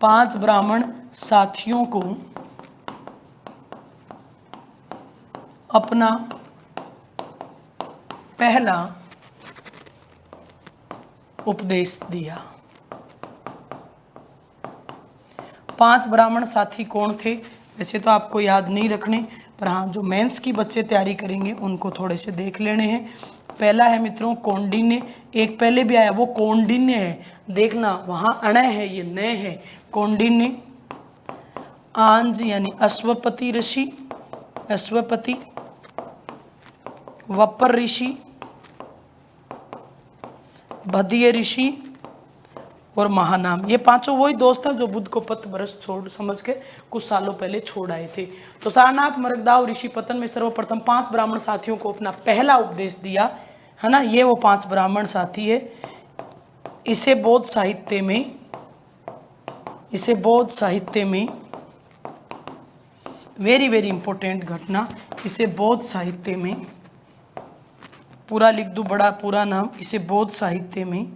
5 ब्राह्मण साथियों को अपना पहला उपदेश दिया। 5 ब्राह्मण साथी कौन थे? वैसे तो आपको याद नहीं रखने, पर हाँ, जो मेंस की बच्चे तैयारी करेंगे उनको थोड़े से देख लेने हैं। पहला है मित्रों कौंडिन्य, एक पहले भी आया, वो कौंडिन्य है, देखना वहाँ अणय है, ये नय है। कौंडिन्य, आंज यानी अश्वपति ऋषि, अश्वपति, वपर ऋषि, भदीय ऋषि और महानाम। ये 5 वही दोस्त हैं जो बुद्ध को पथ भ्रष्ट छोड़ समझ के कुछ सालों पहले छोड़ आए थे। तो सारनाथ, मरगदाव, ऋषिपतन में सर्वप्रथम 5 ब्राह्मण साथियों को अपना पहला उपदेश दिया, है ना। ये वो 5 ब्राह्मण साथी है। इसे बौद्ध साहित्य में वेरी वेरी इंपॉर्टेंट घटना, इसे बौद्ध साहित्य में, पूरा लिख दूं बड़ा पूरा नाम, इसे बौद्ध साहित्य में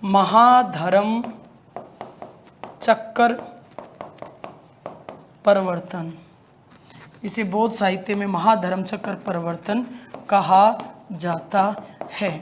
महाधर्म चक्कर परिवर्तन, इसे बौद्ध साहित्य में महाधर्म चक्कर परिवर्तन कहा जाता है।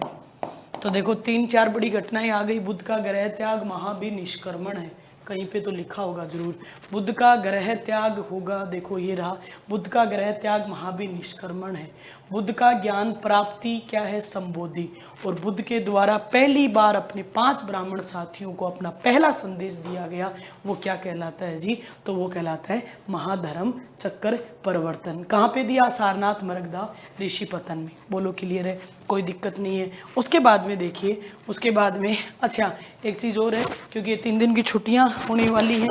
तो देखो 3-4 बड़ी घटनाएं आ गई। बुद्ध का गृह त्याग, महाभिनिष्क्रमण है, कहीं पे तो लिखा होगा जरूर, बुद्ध का गृह त्याग होगा। देखो ये रहा, बुद्ध का गृह त्याग महाभिनिष्क्रमण है। बुद्ध का ज्ञान प्राप्ति क्या है? संबोधि। और बुद्ध के द्वारा पहली बार अपने 5 ब्राह्मण साथियों को अपना पहला संदेश दिया गया, वो क्या कहलाता है जी? तो वो कहलाता है महाधर्म चक्र परिवर्तन। कहाँ पे दिया? सारनाथ मरगदा ऋषिपतन में। बोलो क्लियर है, कोई दिक्कत नहीं है। उसके बाद में देखिए, उसके बाद में अच्छा एक चीज़ और है, क्योंकि ये 3 दिन की छुट्टियाँ होने वाली हैं,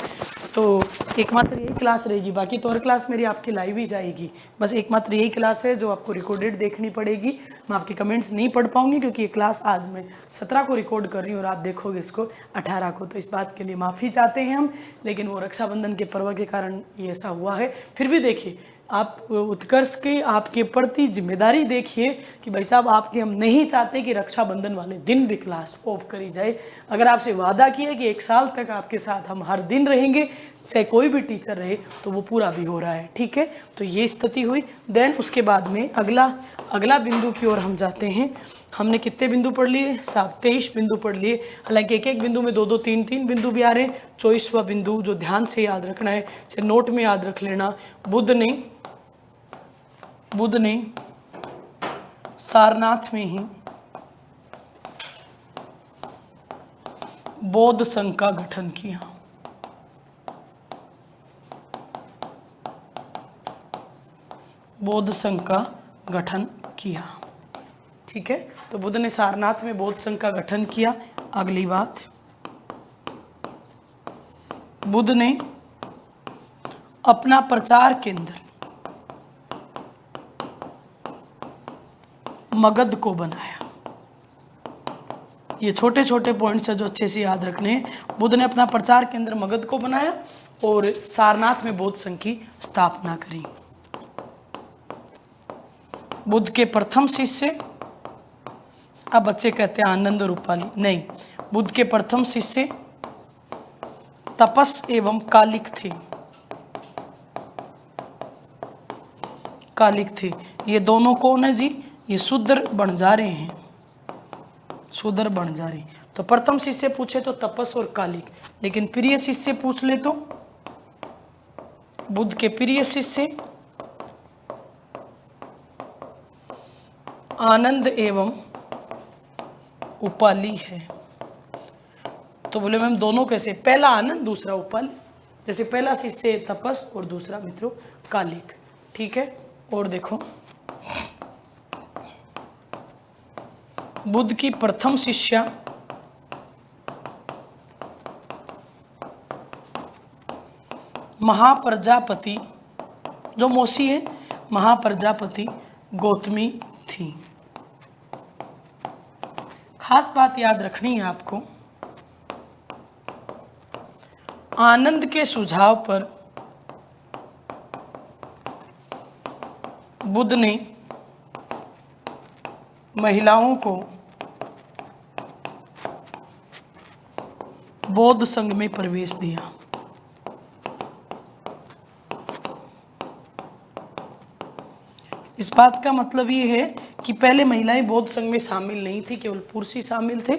तो एकमात्र यही क्लास रहेगी, बाकी तो हर क्लास मेरी आपकी लाइव ही जाएगी। बस एकमात्र यही क्लास है जो आपको रिकॉर्डेड देखनी पड़ेगी। मैं आपके कमेंट्स नहीं पढ़ पाऊंगी, क्योंकि ये क्लास आज मैं 17 को रिकॉर्ड कर रही हूँ और आप देखोगे इसको 18 को, तो इस बात के लिए माफ़ी चाहते हैं हम। लेकिन वो रक्षाबंधन के पर्व के कारण ये ऐसा हुआ है। फिर भी देखिए, आप उत्कर्ष के आपके प्रति जिम्मेदारी देखिए कि भाई साहब, आपके हम नहीं चाहते कि रक्षाबंधन वाले दिन भी क्लास ऑफ करी जाए। अगर आपसे वादा किया कि 1 साल तक आपके साथ हम हर दिन रहेंगे, चाहे कोई भी टीचर रहे, तो वो पूरा भी हो रहा है। ठीक है, तो ये स्थिति हुई। देन उसके बाद में अगला बिंदु की ओर हम जाते हैं। हमने कितने बिंदु पढ़ लिए? 23 बिंदु पढ़ लिए। हालांकि एक एक बिंदु में 2-2, 3-3 बिंदु भी आ रहे हैं। 24वां बिंदु जो ध्यान से याद रखना है, चाहे नोट में याद रख लेना। बुद्ध ने सारनाथ में ही बौद्ध संघ का गठन किया। बौद्ध संघ का गठन किया। ठीक है, तो बुद्ध ने सारनाथ में बौद्ध संघ का गठन किया। अगली बात, बुद्ध ने अपना प्रचार केंद्र मगध को बनाया। ये छोटे छोटे पॉइंट्स है जो अच्छे से याद रखने हैं। बुद्ध ने अपना प्रचार केंद्र मगध को बनाया और सारनाथ में बौद्ध संघ की स्थापना करी। बुद्ध के प्रथम शिष्य, अब बच्चे कहते हैं आनंद और उपाली, नहीं, बुद्ध के प्रथम शिष्य तपस एवं कालिक थे। कालिक थे। ये दोनों कौन है जी? ये शूद्र बंजारे हैं। शूद्र बंजारे। तो प्रथम शिष्य पूछे तो तपस और कालिक, लेकिन प्रिय शिष्य पूछ ले तो बुद्ध के प्रिय शिष्य आनंद एवं उपाली है। तो बोले मैम दोनों कैसे? पहला आनंद, दूसरा उपाली। जैसे पहला शिष्य तपस और दूसरा मित्रों कालिक। ठीक है, और देखो, बुद्ध की प्रथम शिष्या महाप्रजापति, जो मौसी है, महाप्रजापति गौतमी थी। खास बात याद रखनी है आपको, आनंद के सुझाव पर बुद्ध ने महिलाओं को बौद्ध संघ में प्रवेश दिया। इस बात का मतलब ये है कि पहले महिलाएं बौद्ध संघ में शामिल नहीं थी, केवल पुरुष ही शामिल थे।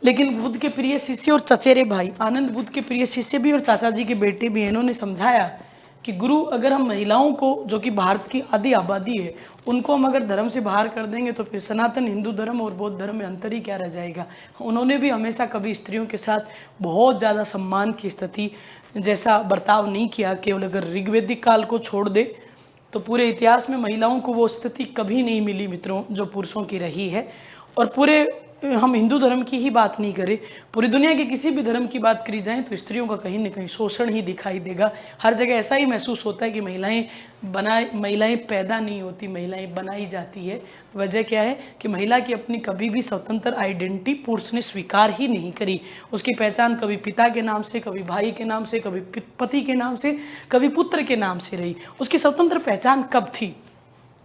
लेकिन बुद्ध के प्रिय शिष्य और चचेरे भाई, आनंद बुद्ध के प्रिय शिष्य भी और चाचा जी के बेटे भी, इन्होंने समझाया कि गुरु, अगर हम महिलाओं को, जो कि भारत की आधी आबादी है, उनको हम अगर धर्म से बाहर कर देंगे तो फिर सनातन हिंदू धर्म और बौद्ध धर्म में अंतर ही क्या रह जाएगा। उन्होंने भी हमेशा कभी स्त्रियों के साथ बहुत ज़्यादा सम्मान की स्थिति जैसा बर्ताव नहीं किया। केवल अगर ऋग्वेदिक काल को छोड़ दे तो पूरे इतिहास में महिलाओं को वो स्थिति कभी नहीं मिली मित्रों जो पुरुषों की रही है। और पूरे, हम हिंदू धर्म की ही बात नहीं करें, पूरी दुनिया के किसी भी धर्म की बात करी जाए तो स्त्रियों का कहीं न कहीं शोषण ही दिखाई देगा। हर जगह ऐसा ही महसूस होता है कि महिलाएं पैदा नहीं होती, महिलाएं बनाई जाती है। वजह क्या है कि महिला की अपनी कभी भी स्वतंत्र आइडेंटिटी पुरुष ने स्वीकार ही नहीं करी। उसकी पहचान कभी पिता के नाम से, कभी भाई के नाम से, कभी पति के नाम से, कभी पुत्र के नाम से रही। उसकी स्वतंत्र पहचान कब थी?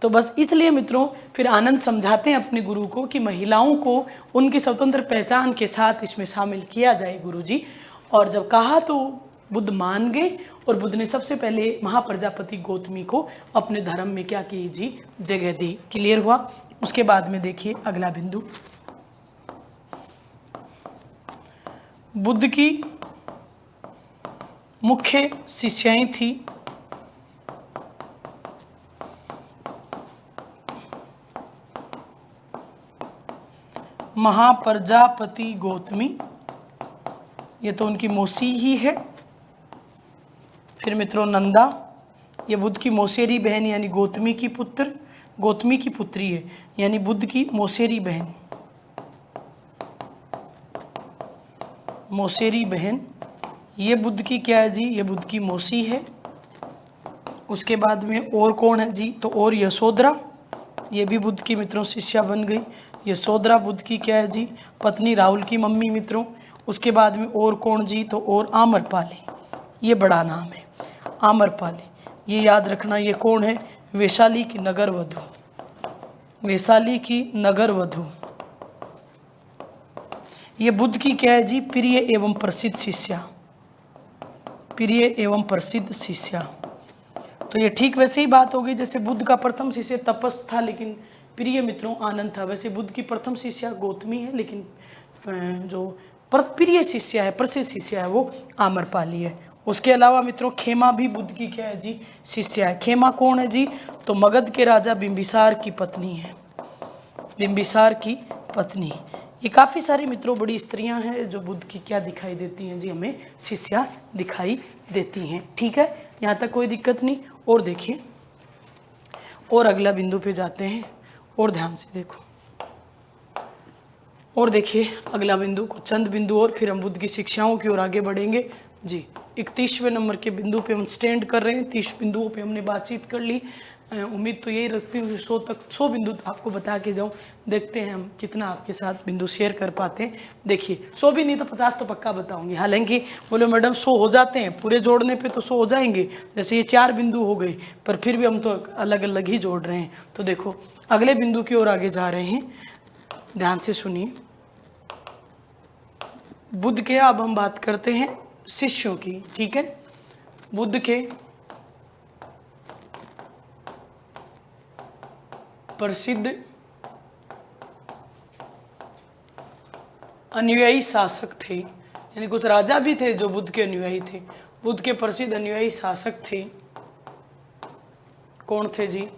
तो बस इसलिए मित्रों फिर आनंद समझाते हैं अपने गुरु को कि महिलाओं को उनकी स्वतंत्र पहचान के साथ इसमें शामिल किया जाए गुरुजी। और जब कहा तो बुद्ध मान गए और बुद्ध ने सबसे पहले महाप्रजापति गौतमी को अपने धर्म में क्या की जी? जगह दी। क्लियर हुआ? उसके बाद में देखिए अगला बिंदु, बुद्ध की मुख्य शिष्याएं थी महाप्रजापति गौतमी, ये तो उनकी मौसी ही है। फिर मित्रों नंदा, ये बुद्ध की मौसेरी बहन यानी गौतमी की पुत्री है, यानी बुद्ध की मौसेरी बहन। ये बुद्ध की क्या है जी, ये बुद्ध की मौसी है। उसके बाद में और कौन है जी, तो और यशोधरा, ये भी बुद्ध की मित्रों शिष्या बन गई। यशोधरा बुद्ध की क्या है जी, पत्नी, राहुल की मम्मी मित्रों। उसके बाद में और कौन जी, तो और आम्रपाली, ये बड़ा नाम है आम्रपाली, ये याद रखना। ये कौन है, वैशाली की नगर वधु, वैशाली की नगर वधु। ये बुद्ध की क्या है जी, प्रिय एवं प्रसिद्ध शिष्या, प्रिय एवं प्रसिद्ध शिष्या। तो ये ठीक वैसे ही बात होगी जैसे बुद्ध का प्रथम शिष्य तपस था, लेकिन प्रिय मित्रों आनंद था। वैसे बुद्ध की प्रथम शिष्या गौतमी है, लेकिन जो प्रिय शिष्या है, प्रसिद्ध शिष्या है, वो आम्रपाली है। उसके अलावा मित्रों खेमा भी बुद्ध की क्या है जी, शिष्या है। खेमा कौन है जी, तो मगध के राजा बिंबिसार की पत्नी है, बिंबिसार की पत्नी। ये काफ़ी सारी मित्रों बड़ी स्त्रियां हैं जो बुद्ध की क्या दिखाई देती हैं जी, हमें शिष्या दिखाई देती हैं। ठीक है, यहाँ तक कोई दिक्कत नहीं। और देखिए, और अगला बिंदु पे जाते हैं, और ध्यान से देखो, और देखिए अगला बिंदु को, चंद बिंदु और फिर हम बुद्ध की शिक्षाओं की ओर आगे बढ़ेंगे जी। 31वें नंबर के बिंदु पे हम स्टैंड कर रहे हैं। 30 बिंदुओं पे हमने बातचीत कर ली। उम्मीद तो यही रखती हूँ 100 बिंदु तो आपको बता के जाऊँ। देखते हैं हम कितना आपके साथ बिंदु शेयर कर पाते हैं। देखिए 100 भी नहीं तो 50 तो पक्का बताऊंगी। हालांकि बोले मैडम 100 हो जाते हैं, पूरे जोड़ने पे तो 100 हो जाएंगे, जैसे ये 4 बिंदु हो गए, पर फिर भी हम तो अलग अलग ही जोड़ रहे हैं। तो देखो अगले बिंदु की ओर आगे जा रहे हैं, ध्यान से सुनिए। बुद्ध के अब हम बात करते हैं शिष्यों की। ठीक है, बुद्ध के प्रसिद्ध अनुयायी शासक थे, यानी कुछ राजा भी थे जो बुद्ध के अनुयायी थे। बुद्ध के प्रसिद्ध अनुयायी शासक थे, कौन थे जी?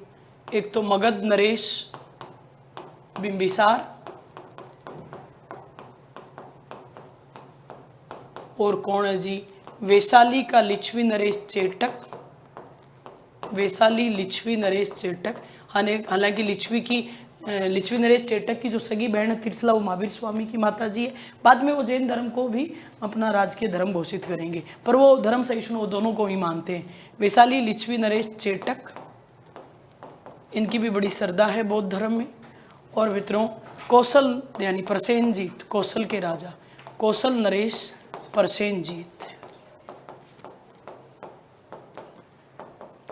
एक तो मगध नरेश बिंबिसार, और कौन है जी? वैशाली का लिच्छवी नरेश चेटक, वैशाली लिच्छवी नरेश चेटक। हालांकि लिच्छवी नरेश चेटक की जो सगी बहन है तिरसला, वो महावीर स्वामी की माता जी है। बाद में वो जैन धर्म को भी अपना राजकीय धर्म घोषित करेंगे, पर वो धर्म सहिष्णु, वो दोनों को ही मानते हैं। वैशाली लिच्छवी नरेश चेटक, इनकी भी बड़ी श्रद्धा है बौद्ध धर्म में। और मित्रों कौशल यानी प्रसेनजीत, कौशल के राजा कौशल नरेश प्रसेनजीत,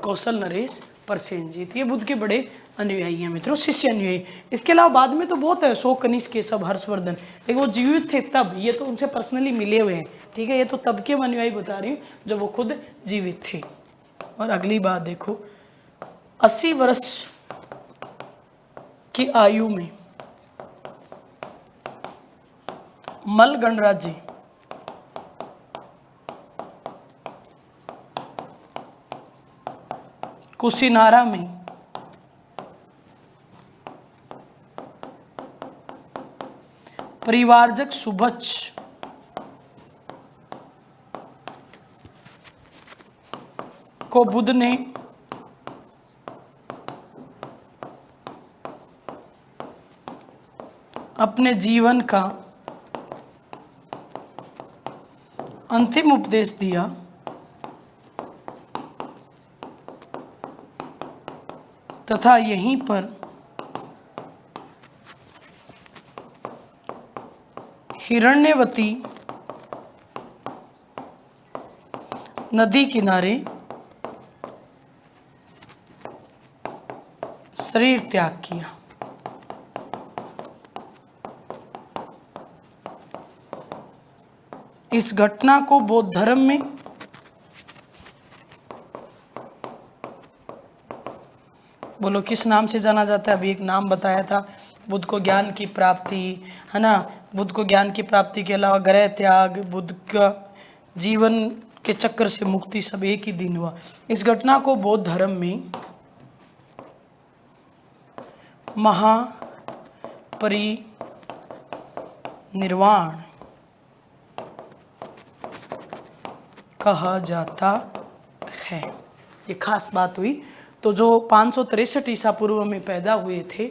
कौशल नरेश प्रसेनजीत, ये बुद्ध के बड़े अनुयायी हैं मित्रों, शिष्य अनुयायी। इसके अलावा बाद में तो बहुत है, शोक, कनिष्क, केशव, हर्षवर्धन, लेकिन वो जीवित थे तब, ये तो उनसे पर्सनली मिले हुए हैं। ठीक है, ये तो तब के अनुयायी बता रही हूँ जब वो खुद जीवित थे। और अगली बात देखो, 80 वर्ष की आयु में मल गणराज्य कुशीनारा में परिवारजक सुभच को बुद्ध ने अपने जीवन का अंतिम उपदेश दिया। तथा यहीं पर हिरण्यवती नदी किनारे शरीर त्याग किया। इस घटना को बौद्ध धर्म में बोलो किस नाम से जाना जाता है? अभी एक नाम बताया था, बुद्ध को ज्ञान की प्राप्ति, है ना। बुद्ध को ज्ञान की प्राप्ति के अलावा ग्रह त्याग, बुद्ध का जीवन के चक्र से मुक्ति, सब एक ही दिन हुआ। इस घटना को बौद्ध धर्म में निर्वाण कहा जाता है। ये खास बात हुई। तो जो 563 ईसा पूर्व में पैदा हुए थे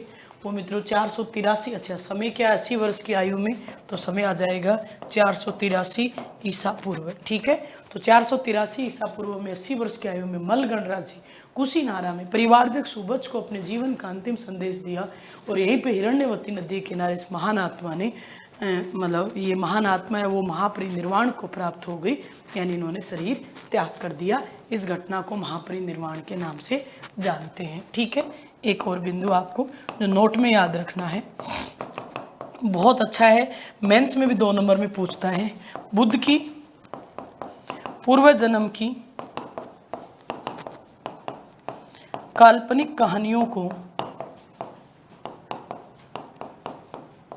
वो मित्रों 483, अच्छा समय क्या 80 वर्ष की आयु में, तो समय आ जाएगा 483 ईसा पूर्व। ठीक है, तो 483 ईसा पूर्व में 80 वर्ष की आयु में मल्ल गणराज जी कुशीनारा में परिवारजक सुबच को अपने जीवन का अंतिम संदेश दिया। और यहीं पे हिरण्यवती नदी के किनारे इस महान आत्मा ने मतलब ये महान आत्मा है वो महापरिनिर्वाण को प्राप्त हो गई, यानी इन्होंने शरीर त्याग कर दिया। इस घटना को महापरिनिर्वाण के नाम से जानते हैं। ठीक है, एक और बिंदु आपको जो नोट में याद रखना है, बहुत अच्छा है, मेंस में भी 2 नंबर में पूछता है। बुद्ध की पूर्व जन्म की काल्पनिक कहानियों को,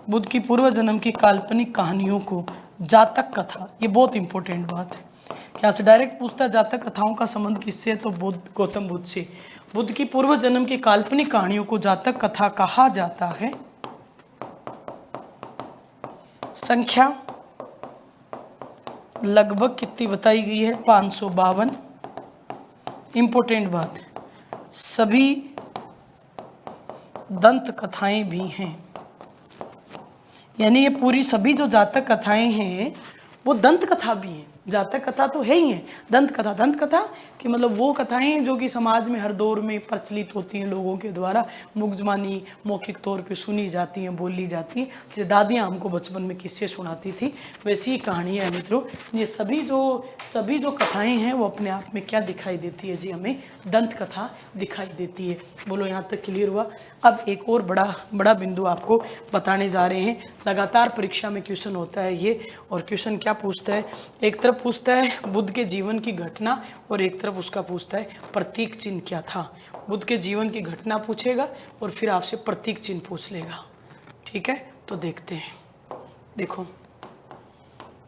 बुद्ध की पूर्व जन्म की काल्पनिक कहानियों को जातक कथा, ये बहुत इंपॉर्टेंट बात है कि आपसे डायरेक्ट पूछता है जातक कथाओं का संबंध किससे है, तो बुद्ध, गौतम बुद्ध से। बुद्ध की पूर्व जन्म की काल्पनिक कहानियों को जातक कथा कहा जाता है। संख्या लगभग कितनी बताई गई है, 552। इंपॉर्टेंट बात, सभी दंत कथाएं भी हैं, यानी ये पूरी सभी जो जातक कथाएं हैं वो दंत कथा भी हैं। जातक कथा तो है ही है, दंत कथा कि मतलब वो कथाएं जो कि समाज में हर दौर में प्रचलित होती हैं, लोगों के द्वारा मुखजमानी मौखिक तौर पे सुनी जाती हैं, बोली जाती हैं। जैसे दादियाँ हमको बचपन में किस्से सुनाती थी, वैसी ही कहानियाँ हैं मित्रों। ये सभी जो कथाएं हैं वो अपने आप में क्या दिखाई देती है जी, हमें दंत कथा दिखाई देती है। बोलो यहाँ तक क्लियर हुआ। अब एक और बड़ा बिंदु आपको बताने जा रहे हैं। लगातार परीक्षा में क्वेश्चन होता है ये, और क्वेश्चन क्या पूछता है, एक तरफ पूछता है बुद्ध के जीवन की घटना और एक तरफ उसका पूछता है प्रतीक चिन्ह क्या था। बुद्ध के जीवन की घटना पूछेगा और फिर आपसे प्रतीक चिन्ह पूछ लेगा। ठीक है, तो देखते हैं। देखो,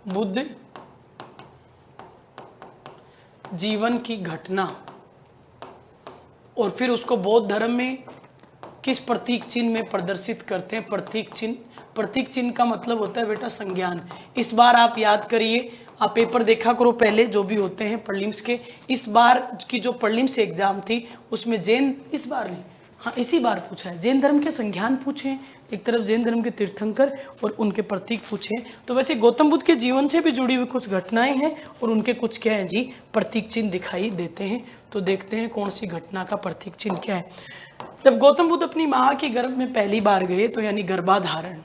बुद्ध जीवन की घटना और फिर उसको बौद्ध धर्म में किस प्रतीक चिन्ह में प्रदर्शित करते हैं। प्रतीक चिन्ह का मतलब होता है बेटा संज्ञान। इस बार आप याद करिए, आप पेपर देखा करो पहले जो भी होते हैं प्रीलिम्स के। इस बार की जो प्रीलिम्स एग्जाम थी उसमें जैन, इस बार नहीं, हाँ इसी बार पूछा है, जैन धर्म के संज्ञान पूछे, एक तरफ जैन धर्म के तीर्थंकर और उनके प्रतीक पूछे। तो वैसे गौतम बुद्ध के जीवन से भी जुड़ी हुई कुछ घटनाएं हैं और उनके कुछ क्या है जी, प्रतीक चिन्ह दिखाई देते हैं। तो देखते हैं कौन सी घटना का प्रतीक चिन्ह क्या है। जब गौतम बुद्ध अपनी माँ के गर्भ में पहली बार गए, तो यानी गर्भाधान,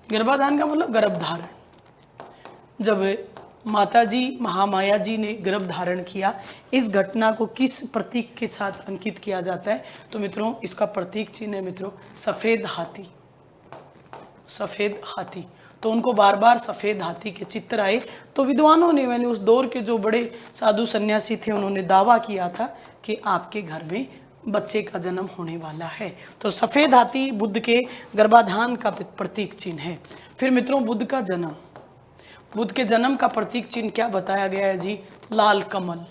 गर्भाधान का मतलब गर्भ धारण। जब माताजी महामाया जी ने गर्भ धारण किया, इस घटना को किस प्रतीक के साथ अंकित किया जाता है, तो मित्रों इसका प्रतीक चिन्ह है मित्रों सफेद हाथी। सफेद हाथी, तो उनको बार बार सफेद हाथी के चित्र आए। तो विद्वानों ने, यानी उस दौर के जो बड़े साधु सन्यासी थे, उन्होंने दावा किया था कि आपके घर में बच्चे का जन्म होने वाला है। तो सफेद हाथी बुद्ध के गर्भाधान का प्रतीक चिन्ह है। फिर मित्रों बुद्ध के जन्म का प्रतीक चिन्ह क्या बताया गया है जी, लाल कमल।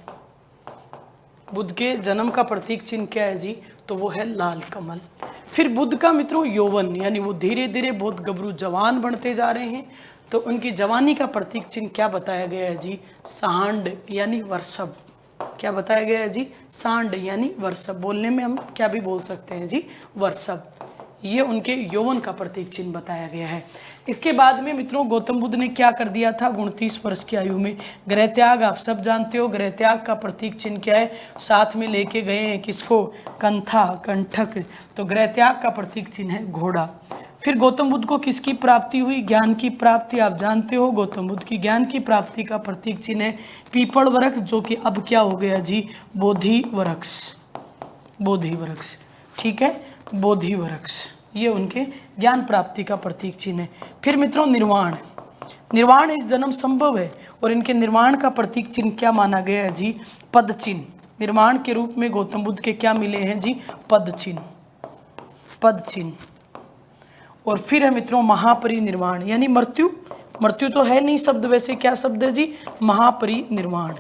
बुद्ध के जन्म का प्रतीक चिन्ह क्या है जी, तो वो है लाल कमल। फिर बुद्ध का मित्रों यौवन, यानी वो धीरे धीरे बहुत गबरू जवान बनते जा रहे हैं, तो उनकी जवानी का प्रतीक चिन्ह क्या बताया गया है जी, सांड यानी वर्षभ। क्या बताया गया है जी, सांड यानी वर्षभ। बोलने में हम क्या भी बोल सकते हैं जी, वर्षभ। ये उनके यौवन का प्रतीक चिन्ह बताया गया है। इसके बाद में मित्रों गौतम बुद्ध ने क्या कर दिया था, 29 वर्ष की आयु में गृह त्याग। आप सब जानते हो गृह त्याग का प्रतीक चिन्ह क्या है, साथ में लेके गए हैं किसको, कंथा, कंठक। तो गृह त्याग का प्रतीक चिन्ह है घोड़ा। फिर गौतम बुद्ध को किसकी प्राप्ति हुई, ज्ञान की प्राप्ति। आप जानते हो गौतम बुद्ध की ज्ञान की प्राप्ति का प्रतीक चिन्ह है पीपल वृक्ष, जो कि अब क्या हो गया जी, बोधि वृक्ष। बोधि वृक्ष, ठीक है, बोधि वृक्ष, ये उनके ज्ञान प्राप्ति का प्रतीक चिन्ह है। फिर मित्रों निर्वाण इस जन्म संभव है, और इनके निर्माण का प्रतीक चिन्ह क्या माना गया है जी, पद चिन्ह। निर्माण के रूप में गौतम बुद्ध के क्या मिले हैं जी, पद चिन्ह। और फिर है मित्रों महापरिनिर्वाण, यानी मृत्यु तो है नहीं शब्द, वैसे क्या शब्द है जी, महापरिनिर्वाण।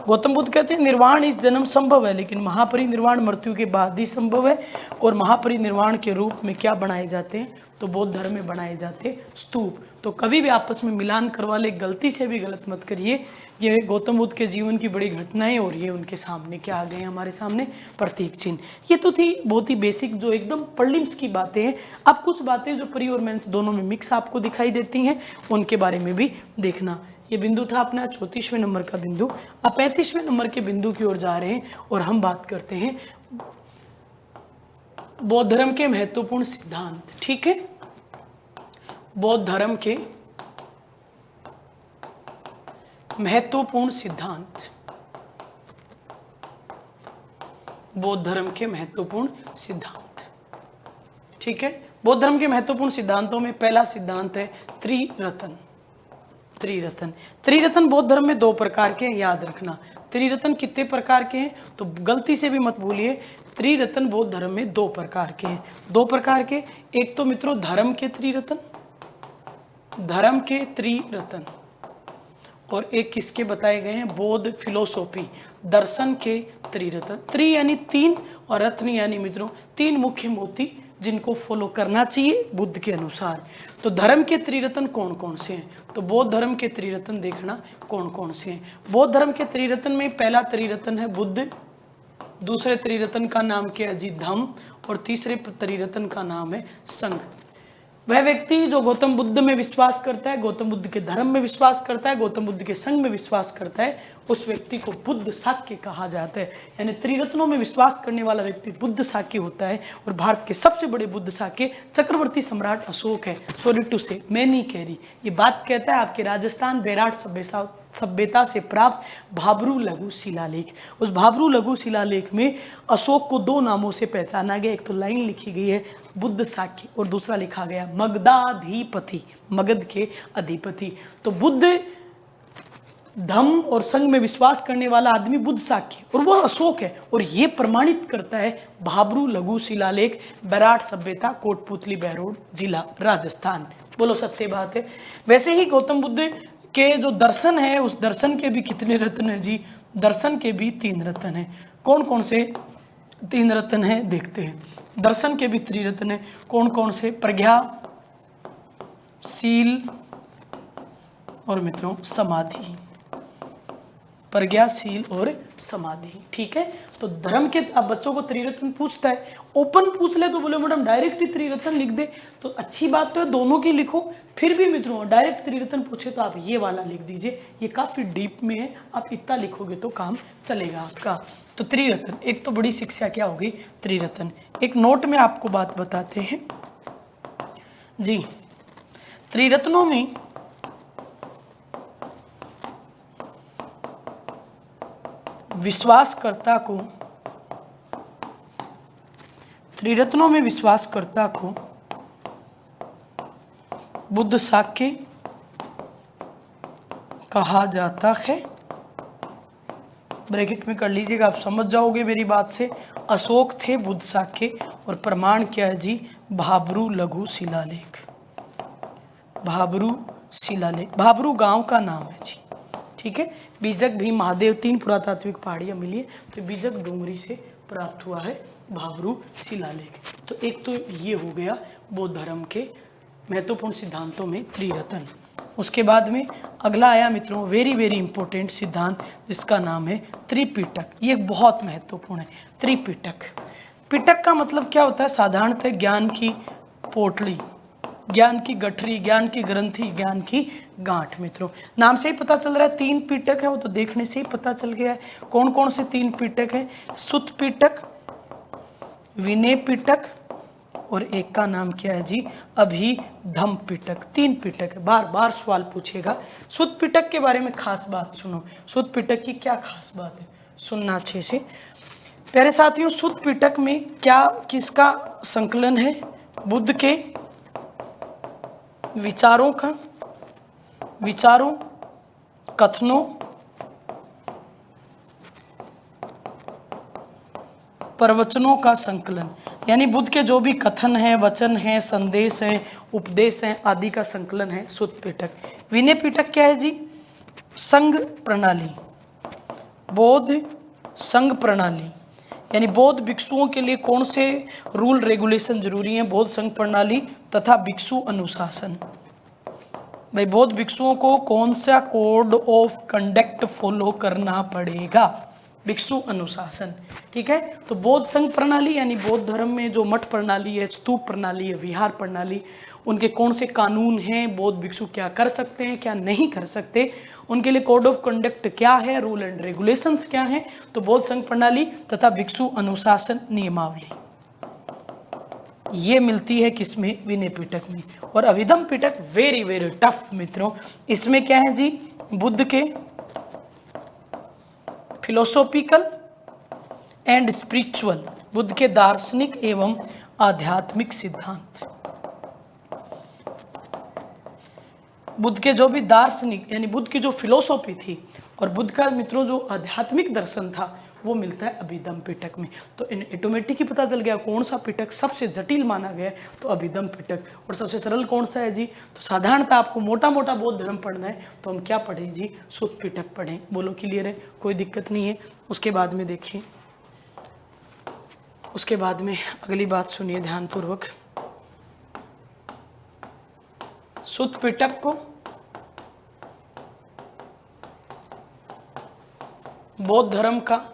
गौतम बुद्ध कहते हैं निर्वाण इस जन्म संभव है, लेकिन महापरिनिर्वाण मृत्यु के बाद ही संभव है। और महापरिनिर्वाण के रूप में क्या बनाए जाते हैं, तो बौद्ध धर्म में बनाए जाते स्तूप। तो कभी भी आपस में मिलान करवा ले, गलती से भी गलत मत करिए। ये गौतम बुद्ध के जीवन की बड़ी घटनाएं और ये उनके सामने क्या आ गए हैं, हमारे सामने प्रतीक चिन्ह। ये तो थी बहुत ही बेसिक, जो एकदम प्रीलिम्स की बातें हैं। अब कुछ बातें जो प्री और मेंस दोनों में मिक्स आपको दिखाई देती हैं, उनके बारे में भी देखना। ये बिंदु था अपना 34वें नंबर का बिंदु। अब 35वें नंबर के बिंदु की ओर जा रहे हैं और हम बात करते हैं बौद्ध धर्म के महत्वपूर्ण सिद्धांत। ठीक है, बौद्ध धर्म के महत्वपूर्ण सिद्धांत, बौद्ध धर्म के महत्वपूर्ण सिद्धांत। ठीक है, बौद्ध धर्म के महत्वपूर्ण सिद्धांतों में पहला सिद्धांत है त्रिरत्न। त्रिरत्न, त्रिरत्न बौद्ध धर्म में 2 प्रकार के हैं, याद रखना। त्रिरत्न कितने प्रकार के हैं, तो गलती से भी मत भूलिए। त्रिरत्न बौद्ध धर्म में 2 प्रकार के हैं। 2 प्रकार के, एक तो मित्रों धर्म के त्रिरत्न, धर्म के त्रिरत्न, और एक किसके बताए गए हैं, बौद्ध फिलोसॉफी दर्शन के त्रिरत्न। त्रि यानी 3 और रत्न यानी मित्रों 3 मुख्य मोती, जिनको फॉलो करना चाहिए बुद्ध के अनुसार। तो धर्म के त्रिरत्न कौन कौन से हैं, तो बौद्ध धर्म के त्रिरत्न देखना कौन कौन से हैं। बौद्ध धर्म के त्रिरत्न में पहला त्रिरत्न है बुद्ध, दूसरे त्रिरत्न का नाम क्या है जी, धम्म, और तीसरे त्रिरत्न का नाम है संघ। वह व्यक्ति जो गौतम बुद्ध में विश्वास करता है, गौतम बुद्ध के धर्म में विश्वास करता है, गौतम बुद्ध के संघ में विश्वास करता है, उस व्यक्ति को बुद्ध शाक्य कहा जाता है। यानी त्रिरत्नों में विश्वास करने वाला व्यक्ति बुद्ध शाक्य होता है। और भारत के सबसे बड़े बुद्ध शाक्य चक्रवर्ती सम्राट अशोक है। सॉरी टू से, मैं नहीं कह रही, ये बात कहता है आपके राजस्थान बेराट सभ्यता से प्राप्त भाब्रू लघु शिलालेख। उस भाब्रू लघु शिलालेख में अशोक को 2 नामों से पहचाना गया। एक तो लाइन लिखी गई है बुद्ध शाक्य, और दूसरा लिखा गया मगधाधिपति, मगध के अधिपति। तो बुद्ध धम्म और संघ में विश्वास करने वाला आदमी बुद्ध शाक्य, और वह अशोक है। और ये प्रमाणित करता है भाब्रू लघु शिलालेख, बेराट सभ्यता, कोटपुतली बहरोड जिला राजस्थान। बोलो सत्य बात है। वैसे ही गौतम बुद्ध के जो दर्शन है, उस दर्शन के भी कितने रत्न हैं जी, दर्शन के भी 3 रत्न हैं। कौन कौन से 3 रत्न हैं देखते हैं। दर्शन के भी त्रिरत्न हैं, कौन कौन से, प्रज्ञा, शील और मित्रों समाधि। प्रज्ञाशील और समाधि। ठीक है, तो धर्म के, अब बच्चों को त्रिरत्न पूछता है, ओपन पूछ ले तो बोले मैडम डायरेक्ट ही त्रिरत्न लिख दे, तो अच्छी बात तो है, दोनों की लिखो। फिर भी मित्रों डायरेक्ट त्रिरत्न पूछे तो आप ये वाला लिख दीजिए, ये काफी डीप में है, आप इतना लिखोगे तो काम चलेगा आपका। तो त्रिरत्न, एक तो बड़ी शिक्षा क्या होगी, त्रिरत्न। एक नोट में आपको बात बताते हैं जी, त्रिरत्नों में विश्वासकर्ता को, त्रिरत्नों में विश्वासकर्ता को बुद्ध शाक्य कहा जाता है। ब्रैकेट में कर लीजिएगा, आप समझ जाओगे मेरी बात से। अशोक थे बुद्ध शाक्य, और प्रमाण क्या है जी, भाब्रू लघु शिलालेख। भाब्रू शिलालेख, भाब्रू गांव का नाम है जी। ठीक है, बीजक भी महादेव 3 पुरातात्विक पहाड़ियां मिली है, तो बीजक डूंगरी से प्राप्त हुआ है भाब्रू शिलालेख। तो एक तो ये हो गया बौद्ध धर्म के महत्वपूर्ण सिद्धांतों में त्रिरत्न। उसके बाद में अगला आया मित्रों वेरी वेरी इंपॉर्टेंट सिद्धांत, जिसका नाम है त्रिपिटक। ये बहुत महत्वपूर्ण है त्रिपिटक। पिटक का मतलब क्या होता है, साधारणतः ज्ञान की पोटली, ज्ञान की गठरी, ज्ञान की ग्रंथि, ज्ञान की गांठ। मित्रों नाम से ही पता चल रहा है 3 पिटक है, वो तो देखने से ही पता चल गया है। कौन कौन से 3 पिटक है, सुत पिटक, विनय पिटक, और एक का नाम क्या है जी, अभिधम्म पिटक। 3 पिटक है, बार बार सवाल पूछेगा। सुत पिटक के बारे में खास बात सुनो, सुत पिटक की क्या खास बात है, सुनना अच्छे से प्यारे साथियों। सुत पिटक में क्या, किसका संकलन है, बुद्ध के विचारों का, विचारों, कथनों, प्रवचनों का संकलन। यानी बुद्ध के जो भी कथन है, वचन है, संदेश है, उपदेश है आदि का संकलन है सुत पिटक। विनय पिटक क्या है जी, संघ प्रणाली, बौद्ध संघ प्रणाली, यानी बौद्ध भिक्षुओं के लिए कौन से रूल रेगुलेशन जरूरी हैं? बौद्ध संघ प्रणाली तथा भिक्षु अनुशासन। भाई बौद्ध भिक्षुओं को कौन सा कोड ऑफ कंडक्ट फॉलो करना पड़ेगा? भिक्षु अनुशासन। ठीक है, तो बौद्ध संघ प्रणाली यानी बौद्ध धर्म में जो मठ प्रणाली है, स्तूप प्रणाली है, विहार प्रणाली, उनके कौन से कानून हैं, बौद्ध भिक्षु क्या कर सकते हैं, क्या नहीं कर सकते, उनके लिए कोड ऑफ कंडक्ट क्या है, रूल एंड रेगुलेशंस क्या हैं? तो बौद्ध संघ प्रणाली तथा भिक्षु अनुशासन नियमावली ये मिलती है किसमें? विनय पिटक में। और अभिधम पिटक वेरी वेरी टफ मित्रों। इसमें क्या है जी? बुद्ध के फिलोसॉफिकल एंड स्पिरिचुअल, बुद्ध के दार्शनिक एवं आध्यात्मिक सिद्धांत, बुद्ध के जो भी दार्शनिक यानी बुद्ध की जो फिलोसॉफी थी और बुद्ध का मित्रों जो आध्यात्मिक दर्शन था वो मिलता है अभिधम पिटक में। तो इन ऑटोमेटिक ही पता चल गया कौन सा पिटक सबसे जटिल माना गया है, तो अभिधम पिटक। और सबसे सरल कौन सा है जी? तो साधारणतः आपको मोटा मोटा बौद्ध धर्म पढ़ना है तो हम क्या पढ़ें जी? सुत्त पिटक पढ़ें। बोलो क्लियर है? कोई दिक्कत नहीं है। उसके बाद में देखिए, उसके बाद में अगली बात सुनिए ध्यानपूर्वक। सुत्त पिटक को बौद्ध धर्म का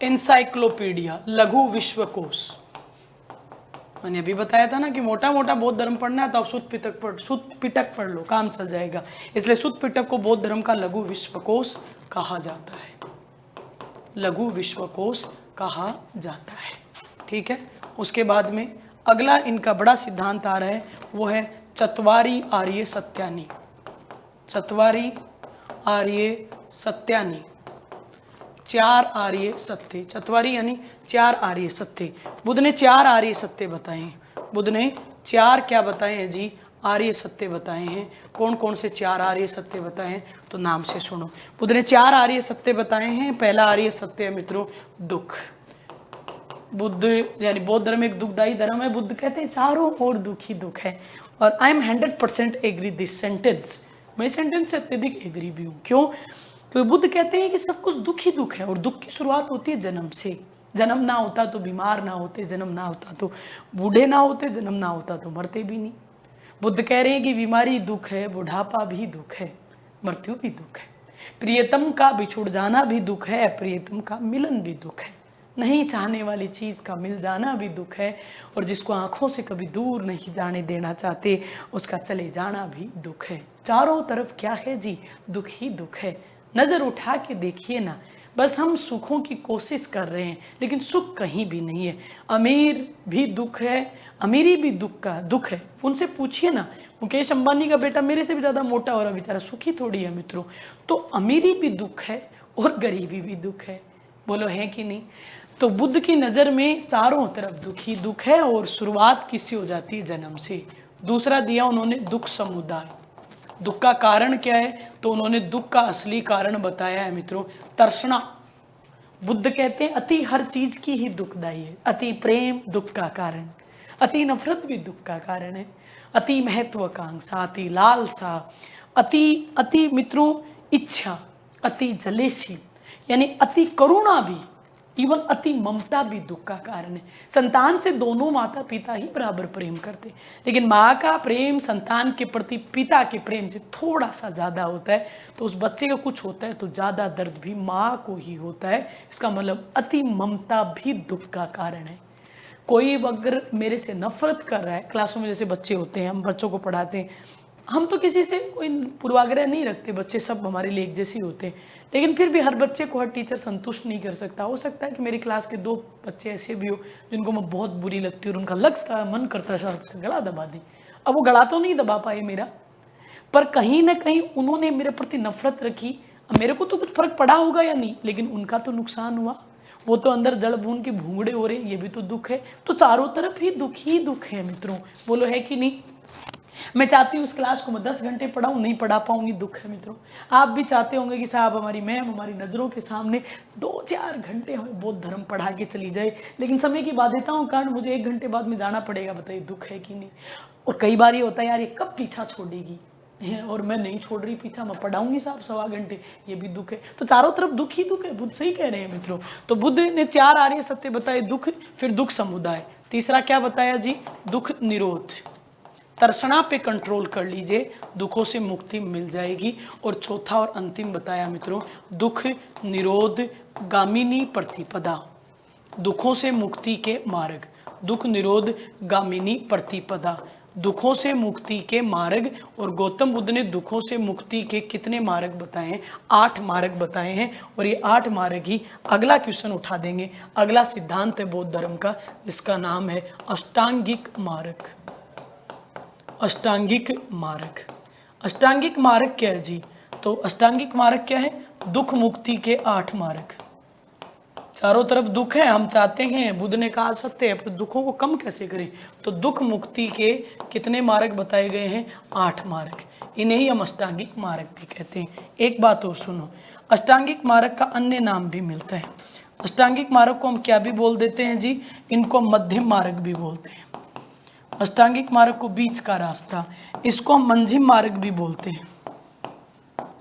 एनसाइक्लोपीडिया, लघु विश्वकोश, मैंने अभी बताया था ना कि मोटा मोटा बौद्ध धर्म पढ़ना है तो आप सुत्त पिटक पढ़ लो, काम चल जाएगा। इसलिए सुत्त पिटक को बौद्ध धर्म का लघु विश्वकोश कहा जाता है, लघु विश्वकोश कहा जाता है। ठीक है, उसके बाद में अगला इनका बड़ा सिद्धांत आ रहा है, वो है चत्वारी आर्य सत्यानी। चत्वारी आर्य सत्यानी, चार आर्य सत्य। चत्वारी यानी चार आर्य सत्य। बुद्ध ने चार आर्य सत्य बताए हैं। बुद्ध ने चार क्या बताए हैं जी? आर्य सत्य बताए हैं। कौन कौन से चार आर्य सत्य बताए हैं? तो नाम से सुनो। बुद्ध ने चार आर्य सत्य बताए हैं। पहला आर्य सत्य है मित्रों दुख। बुद्ध यानी बौद्ध धर्म एक दुखदायी धर्म है। बुद्ध कहते हैं चारों ओर दुख ही दुख है। और I am 100% agree this sentence. मैं सेंटेंस से अत्यधिक एग्री भी हूँ। क्यों? क्योंकि बुद्ध कहते हैं कि सब कुछ दुख ही दुख है और दुख की शुरुआत होती है जन्म से। जन्म ना होता तो बीमार ना होते, जन्म ना होता तो बूढ़े ना होते, जन्म ना होता तो मरते भी नहीं। बुद्ध कह रहे हैं कि बीमारी दुख है, बुढ़ापा भी दुख है, मृत्यु भी दुख है, प्रियतम का बिछुड़ जाना भी दुख है, प्रियतम का मिलन भी दुख है, नहीं चाहने वाली चीज का मिल जाना भी दुख है, और जिसको आंखों से कभी दूर नहीं जाने देना चाहते उसका चले जाना भी दुख है। चारों तरफ क्या है जी? दुख ही दुख है। नजर उठा के देखिए ना, बस हम सुखों की कोशिश कर रहे हैं लेकिन सुख कहीं भी नहीं है। अमीर भी दुख है, अमीरी भी दुख है। उनसे पूछिए ना, मुकेश अंबानी का बेटा मेरे से भी ज़्यादा मोटा हो रहा, बेचारा सुखी थोड़ी है मित्रों। तो अमीरी भी दुख है और गरीबी भी दुख है। बोलो है कि नहीं? तो बुद्ध की नज़र में चारों तरफ दुख ही दुख है और शुरुआत किससे हो जाती है? जन्म से। दूसरा दिया उन्होंने दुख समुदाय। दुख का कारण क्या है? तो उन्होंने दुख का असली कारण बताया है मित्रों, तर्षणा। बुद्ध कहते हैं अति हर चीज की ही दुखदायी है। अति प्रेम दुख का कारण, अति नफरत भी दुख का कारण है, अति महत्वाकांक्षा, अति लालसा, अति मित्रों इच्छा, अति जलेसी यानी अति करुणा भी, इवन अति ममता भी दुख का कारण है। संतान से दोनों माता पिता ही बराबर प्रेम करते, लेकिन माँ का प्रेम संतान के प्रति पिता के प्रेम से थोड़ा सा ज़्यादा होता है, तो उस बच्चे का कुछ होता है तो ज़्यादा दर्द भी माँ को ही होता है। इसका मतलब अति ममता भी दुख का कारण है। कोई अगर मेरे से नफरत कर रहा है, क्लासों में जैसे बच्चे होते हैं, हम बच्चों को पढ़ाते हैं, हम तो किसी से कोई पूर्वाग्रह नहीं रखते, बच्चे सब हमारे लिए एक जैसे होते हैं, लेकिन फिर भी हर बच्चे को हर टीचर संतुष्ट नहीं कर सकता। हो सकता है कि मेरी क्लास के 2 बच्चे ऐसे भी हो जिनको मैं बहुत बुरी लगती है और उनका लगता है, मन करता है सर गला दबा दी। अब वो गला तो नहीं दबा पाए मेरा, पर कहीं ना कहीं उन्होंने मेरे प्रति नफरत रखी। मेरे को तो कुछ फर्क पड़ा होगा या नहीं, लेकिन उनका तो नुकसान हुआ। वो तो अंदर जड़ बूंद के भूंगड़े हो रहे, ये भी तो दुख है। तो चारों तरफ ही दुख है मित्रों। बोलो है कि नहीं? मैं चाहती हूँ उस क्लास को मैं 10 घंटे पढ़ाऊँ, नहीं पढ़ा पाऊंगी, दुख है मित्रों। आप भी चाहते होंगे कि साहब हमारी मैम हमारी नज़रों के सामने 2-4 घंटे हमें बौद्ध धर्म पढ़ा के चली जाए, लेकिन समय की बाध्यताओं के कारण मुझे 1 घंटे बाद में जाना पड़ेगा। बताइए दुख है कि नहीं? और कई बार ये होता है यार ये कब पीछा छोड़ेगी, और मैं नहीं छोड़ रही पीछा, मैं पढ़ाऊंगी साहब 1.25 घंटे, ये भी दुख है। तो चारों तरफ दुख ही दुख है, बुद्ध सही कह रहे हैं मित्रों। तो बुद्ध ने 4 आर्य सत्य बताए, दुख, फिर दुख समुदाय, तीसरा क्या बताया जी, दुख निरोध, तर्षणा पे कंट्रोल कर लीजिए, दुखों से मुक्ति मिल जाएगी। और चौथा और अंतिम बताया मित्रों, दुख निरोध गामिनी प्रतिपदा, दुखों से मुक्ति के मार्ग, दुख निरोध गामिनी प्रतिपदा, दुखों से मुक्ति के मार्ग। और गौतम बुद्ध ने दुखों से मुक्ति के कितने मार्ग बताए हैं, 8 मार्ग बताए हैं। और ये 8 मार्ग ही अगला क्वेश्चन उठा देंगे। अगला सिद्धांत है बौद्ध धर्म का, जिसका नाम है अष्टांगिक मार्ग। अष्टांगिक मार्ग, अष्टांगिक मार्ग क्या है जी, तो अष्टांगिक मार्ग क्या है, दुख मुक्ति के 8 मार्ग। चारों तरफ दुख है, हम चाहते हैं, बुद्ध ने कहा सत्य है, पर दुखों को कम कैसे करें, तो दुख मुक्ति के कितने मार्ग बताए गए हैं, 8 मार्ग। इन्हें ही हम अष्टांगिक मार्ग भी कहते हैं। एक बात और सुनो, अष्टांगिक मार्ग का अन्य नाम भी मिलता है। अष्टांगिक मार्ग को हम क्या भी बोल देते हैं जी, इनको मध्यम मार्ग भी बोलते हैं। अष्टांगिक मार्ग को बीच का रास्ता, इसको हम मंझिम मार्ग भी बोलते हैं,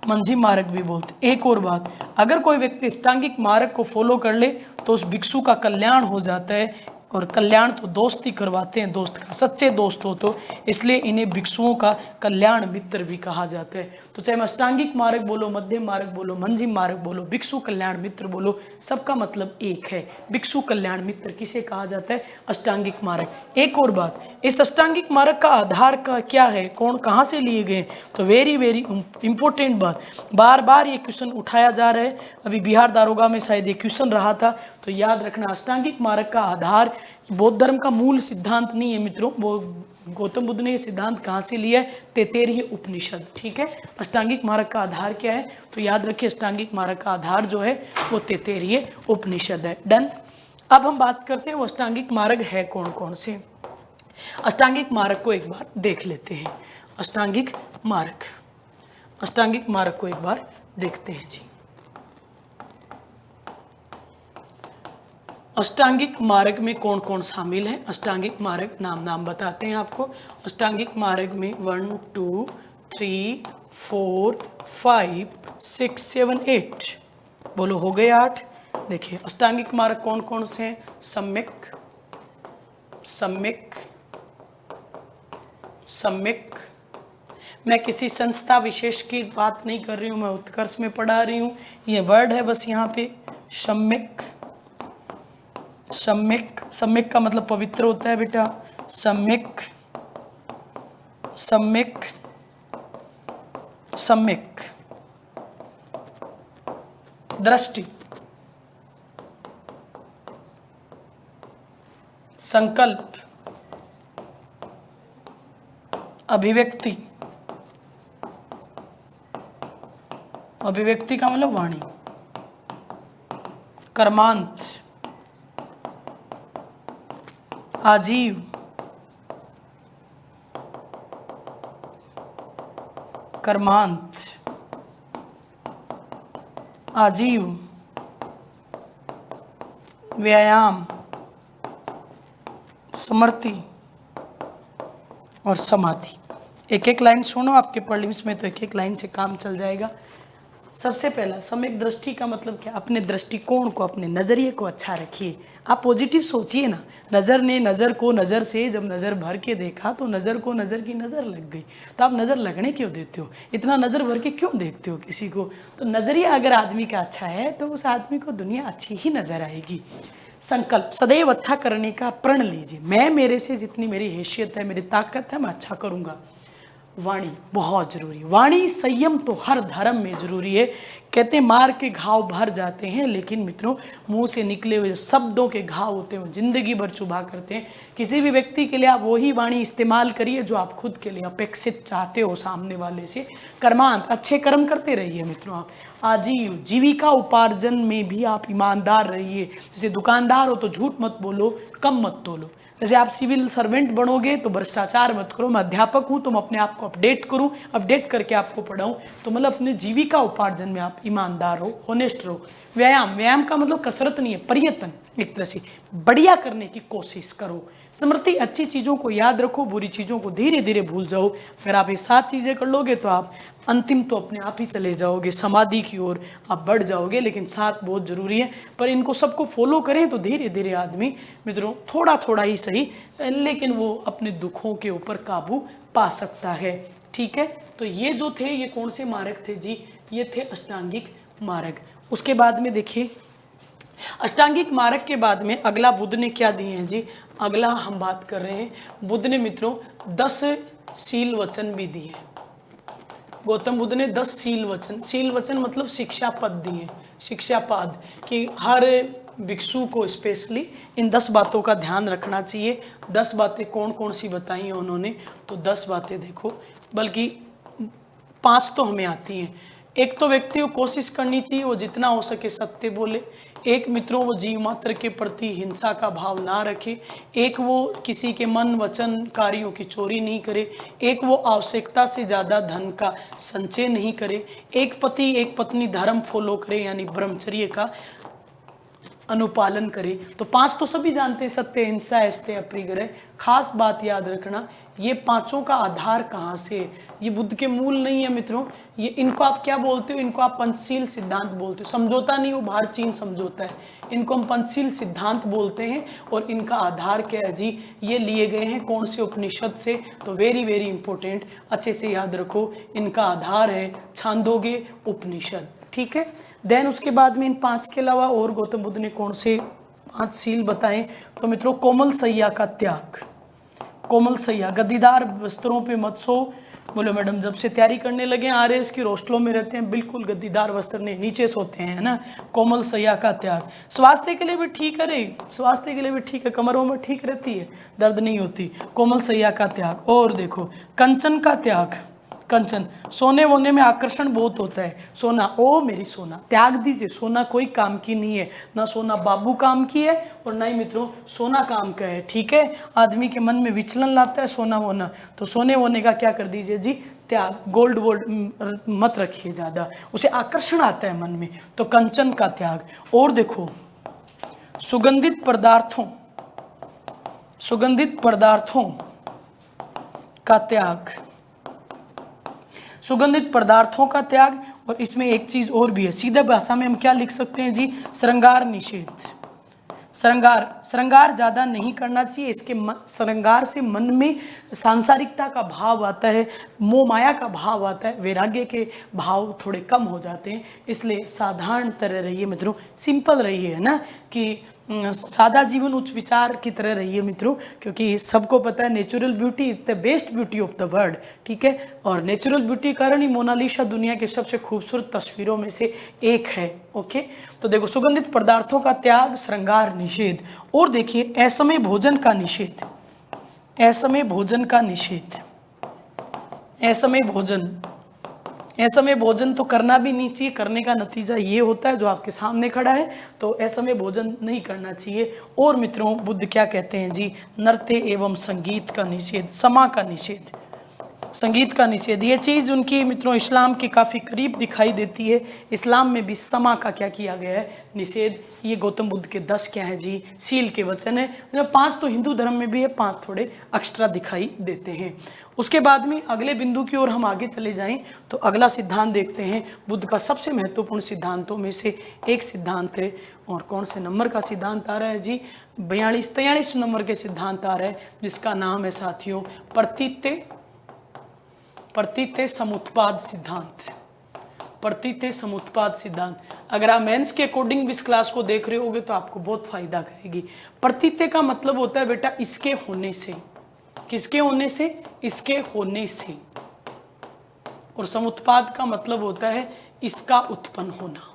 मंझिम मार्ग भी बोलते। एक और बात, अगर कोई व्यक्ति अष्टांगिक मार्ग को फॉलो कर ले तो उस भिक्षु का कल्याण हो जाता है। और कल्याण तो दोस्त ही करवाते हैं, दोस्त का, सच्चे दोस्त हो तो, इसलिए इन्हें भिक्षुओं का कल्याण मित्र भी कहा जाता है। तो चाहे अष्टांगिक मार्ग बोलो, मध्यम मार्ग बोलो, मंझिम मार्ग बोलो, भिक्षु कल्याण मित्र बोलो, सबका मतलब एक है। भिक्षु कल्याण मित्र किसे कहा जाता है, अष्टांगिक मार्ग। एक और बात, इस अष्टांगिक मार्ग का आधार का क्या है, कौन कहाँ से लिए गए, तो वेरी वेरी इंपॉर्टेंट बात, बार बार ये क्वेश्चन उठाया जा रहा है। अभी बिहार दारोगा में शायद ये क्वेश्चन रहा था, तो याद रखना, अष्टांगिक मार्ग का आधार बौद्ध धर्म का मूल सिद्धांत नहीं है मित्रों, वो गौतम बुद्ध ने ये सिद्धांत कहाँ से लिया है, तैत्तिरीय उपनिषद। ठीक है, अष्टांगिक मार्ग का आधार क्या है, तो याद रखिए अष्टांगिक मार्ग का आधार जो है वो तैत्तिरीय उपनिषद है। डन। अब हम बात करते हैं वो अष्टांगिक मार्ग है कौन कौन से। अष्टांगिक मार्ग को एक बार देख लेते हैं। अष्टांगिक मार्ग, अष्टांगिक मार्ग को एक बार देखते हैं जी। अष्टांगिक मार्ग में कौन कौन शामिल है, अष्टांगिक मार्ग नाम बताते हैं आपको। अष्टांगिक मार्ग में 1 2 3 4 5 6 7 8, बोलो हो गए 8। देखिए अष्टांगिक मार्ग कौन कौन से हैं, सम्यक, सम्यक, सम्यक। मैं किसी संस्था विशेष की बात नहीं कर रही हूँ, मैं उत्कर्ष में पढ़ा रही हूँ, ये वर्ड है बस यहाँ पे, सम्यक। सम्यक, सम्यक का मतलब पवित्र होता है बेटा, सम्यक, सम्यक, सम्यक। दृष्टि, संकल्प, अभिव्यक्ति, अभिव्यक्ति का मतलब वाणी, कर्मांत, आजीव, कर्मांत, आजीव, व्यायाम, स्मृति और समाधि। एक एक लाइन सुनो, आपके प्रीलिम्स में तो एक एक लाइन से काम चल जाएगा। सबसे पहला सम्यक दृष्टि का मतलब क्या, अपने दृष्टिकोण को, अपने नजरिए को अच्छा रखिए। आप पॉजिटिव सोचिए ना। नज़र ने नज़र को नज़र से जब नज़र भर के देखा तो नज़र को नज़र की नज़र लग गई। तो आप नज़र लगने क्यों देते हो, इतना नज़र भर के क्यों देखते हो किसी को। तो नज़रिया अगर आदमी का अच्छा है तो उस आदमी को दुनिया अच्छी ही नज़र आएगी। संकल्प, सदैव अच्छा करने का प्रण लीजिए, मैं मेरे से जितनी मेरी हैसियत है, मेरी ताकत है, मैं अच्छा करूँगा। वाणी बहुत जरूरी, वाणी संयम तो हर धर्म में जरूरी है। कहते हैं मार के घाव भर जाते हैं, लेकिन मित्रों मुंह से निकले हुए शब्दों के घाव होते हैं वो जिंदगी भर चुभा करते हैं। किसी भी व्यक्ति के लिए आप वही वाणी इस्तेमाल करिए जो आप खुद के लिए अपेक्षित चाहते हो सामने वाले से। कर्मांत, अच्छे कर्म करते रहिए मित्रों। आप आजीव, जीविका उपार्जन में भी आप ईमानदार रहिए। जैसे दुकानदार हो तो झूठ मत बोलो, कम मत तोलो। जैसे आप सिविल सर्वेंट बनोगे तो भ्रष्टाचार मत करो। मैं अध्यापक हूँ तो मैं अपने आप को अपडेट करूँ, अपडेट करके आपको पढ़ाऊँ। तो मतलब अपने जीविका उपार्जन में आप ईमानदार हो, होनेस्ट रहो। व्यायाम, व्यायाम का मतलब कसरत नहीं है, प्रयत्न, एक तरह से बढ़िया करने की कोशिश करो। स्मृति, अच्छी चीज़ों को याद रखो, बुरी चीज़ों को धीरे धीरे भूल जाओ। अगर आप ये 7 चीज़ें कर लोगे तो आप अंतिम तो अपने आप ही चले जाओगे, समाधि की ओर आप बढ़ जाओगे। लेकिन 7 बहुत ज़रूरी है, पर इनको सबको फॉलो करें तो धीरे धीरे आदमी मित्रों थोड़ा थोड़ा ही सही, लेकिन वो अपने दुखों के ऊपर काबू पा सकता है। ठीक है, तो ये जो थे ये कौन से मार्ग थे जी? ये थे अष्टांगिक मार्ग। उसके बाद में देखिए, अष्टांगिक मार्ग के बाद में अगला बुद्ध ने क्या दिए हैं जी? अगला हम बात कर रहे हैं, बुद्ध ने मित्रों 10 शील वचन भी दिए। गौतम बुद्ध ने 10 शील वचन मतलब शिक्षा पद दिए, शिक्षा पद कि हर भिक्षु को स्पेशली इन 10 बातों का ध्यान रखना चाहिए। 10 बातें कौन कौन सी बताई हैं उन्होंने? तो 10 बातें देखो, बल्कि 5 तो हमें आती हैं। एक तो व्यक्ति को कोशिश करनी चाहिए वो जितना हो सके सत्य बोले। एक मित्रों वो जीव मात्र के प्रति हिंसा का भाव ना रखे। एक वो किसी के मन वचन कार्यों की चोरी नहीं करे। एक वो आवश्यकता से ज़्यादा धन का संचय नहीं करे। एक पति एक पत्नी धर्म फॉलो करे, यानी ब्रह्मचर्य का अनुपालन करे। तो 5 तो सभी जानते हैं, सत्य, हिंसा, अस्तेय, अप्रिय। खास बात याद रखना, ये 5 का आधार कहाँ से है? ये बुद्ध के मूल नहीं है मित्रों। ये इनको आप क्या बोलते हो? इनको आप पंचशील सिद्धांत बोलते हो। समझौता नहीं, वो भारत चीन समझौता है। इनको हम पंचशील सिद्धांत बोलते हैं। और इनका आधार क्या है जी? ये लिए गए हैं कौन से उपनिषद से? तो वेरी वेरी इंपॉर्टेंट, अच्छे से याद रखो। इनका आधार है छांदोग्य उपनिषद। ठीक है, देन उसके बाद में इन 5 के अलावा और गौतम बुद्ध ने कौन से 5 शील बताए? तो मित्रों कोमल सैया का त्याग। कोमल सैया, गद्दीदार वस्त्रों पे मत सो। बोलो मैडम जब से तैयारी करने लगे RAS की हॉस्टलों में रहते हैं, बिल्कुल गद्दीदार वस्त्र नहीं, नीचे सोते हैं, है ना। कोमल सैया का त्याग स्वास्थ्य के लिए भी ठीक है रे, स्वास्थ्य के लिए भी ठीक है, कमर वमर ठीक रहती है, दर्द नहीं होती। कोमल सैया का त्याग। और देखो कंचन का त्याग। कंचन, सोने वोने में आकर्षण बहुत होता है। सोना, ओ मेरी सोना, त्याग दीजिए। सोना कोई काम की नहीं है, ना सोना बाबू काम की है और ना ही मित्रों सोना काम का है। ठीक है, आदमी के मन में विचलन लाता है सोना वोना, तो सोने वोने का क्या कर दीजिए जी? त्याग। गोल्ड वोल्ड मत रखिए ज़्यादा, उसे आकर्षण आता है मन में। तो कंचन का त्याग। और देखो सुगंधित पदार्थों, सुगंधित पदार्थों का त्याग। सुगंधित पदार्थों का त्याग। और इसमें एक चीज और भी है, सीधे भाषा में हम क्या लिख सकते हैं जी? श्रृंगार निषेध। श्रृंगार ज़्यादा नहीं करना चाहिए। इसके श्रृंगार से मन में सांसारिकता का भाव आता है, मोह माया का भाव आता है, वैराग्य के भाव थोड़े कम हो जाते हैं। इसलिए साधारण तरह रहिए मित्रों, सिंपल रहिए, है ना, कि सादा जीवन उच्च विचार की तरह रहिए मित्रों, क्योंकि सबको पता है natural beauty is the best beauty of the world. ठीक है, और नेचुरल ब्यूटी कारण ही मोनालिसा दुनिया के सबसे खूबसूरत तस्वीरों में से एक है। ओके, तो देखो सुगंधित पदार्थों का त्याग, श्रृंगार निषेध। और देखिए असमय भोजन का निषेध। असमय भोजन का निषेध। असमय भोजन, असमय भोजन तो करना भी नहीं चाहिए। करने का नतीजा ये होता है जो आपके सामने खड़ा है, तो असमय भोजन नहीं करना चाहिए। और मित्रों बुद्ध क्या कहते हैं जी? नृत्य एवं संगीत का निषेध, समा का निषेध, संगीत का निषेध। ये चीज़ उनकी मित्रों इस्लाम के काफ़ी करीब दिखाई देती है। इस्लाम में भी समा का क्या किया गया है? निषेध। ये गौतम बुद्ध के 10 क्या है जी? शील के वचन है। 5 तो हिंदू धर्म में भी है, 5 थोड़े एक्स्ट्रा दिखाई देते हैं। उसके बाद में अगले बिंदु की ओर हम आगे चले जाएं तो अगला सिद्धांत देखते हैं। बुद्ध का सबसे महत्वपूर्ण सिद्धांतों में से एक सिद्धांत है। और कौन से नंबर का सिद्धांत आ रहा है जी? 42-43 नंबर के सिद्धांत आ रहा है, जिसका नाम है साथियों प्रतीत्य समुत्पाद सिद्धांत। प्रतीत्य समुत्पाद सिद्धांत। अगर आप मेंस के अकॉर्डिंग इस क्लास को देख रहे होगे तो आपको बहुत फायदा करेगी। प्रतीत्य का मतलब होता है बेटा इसके होने से। किसके होने से? इसके होने से। और समुत्पाद का मतलब होता है इसका उत्पन्न होना,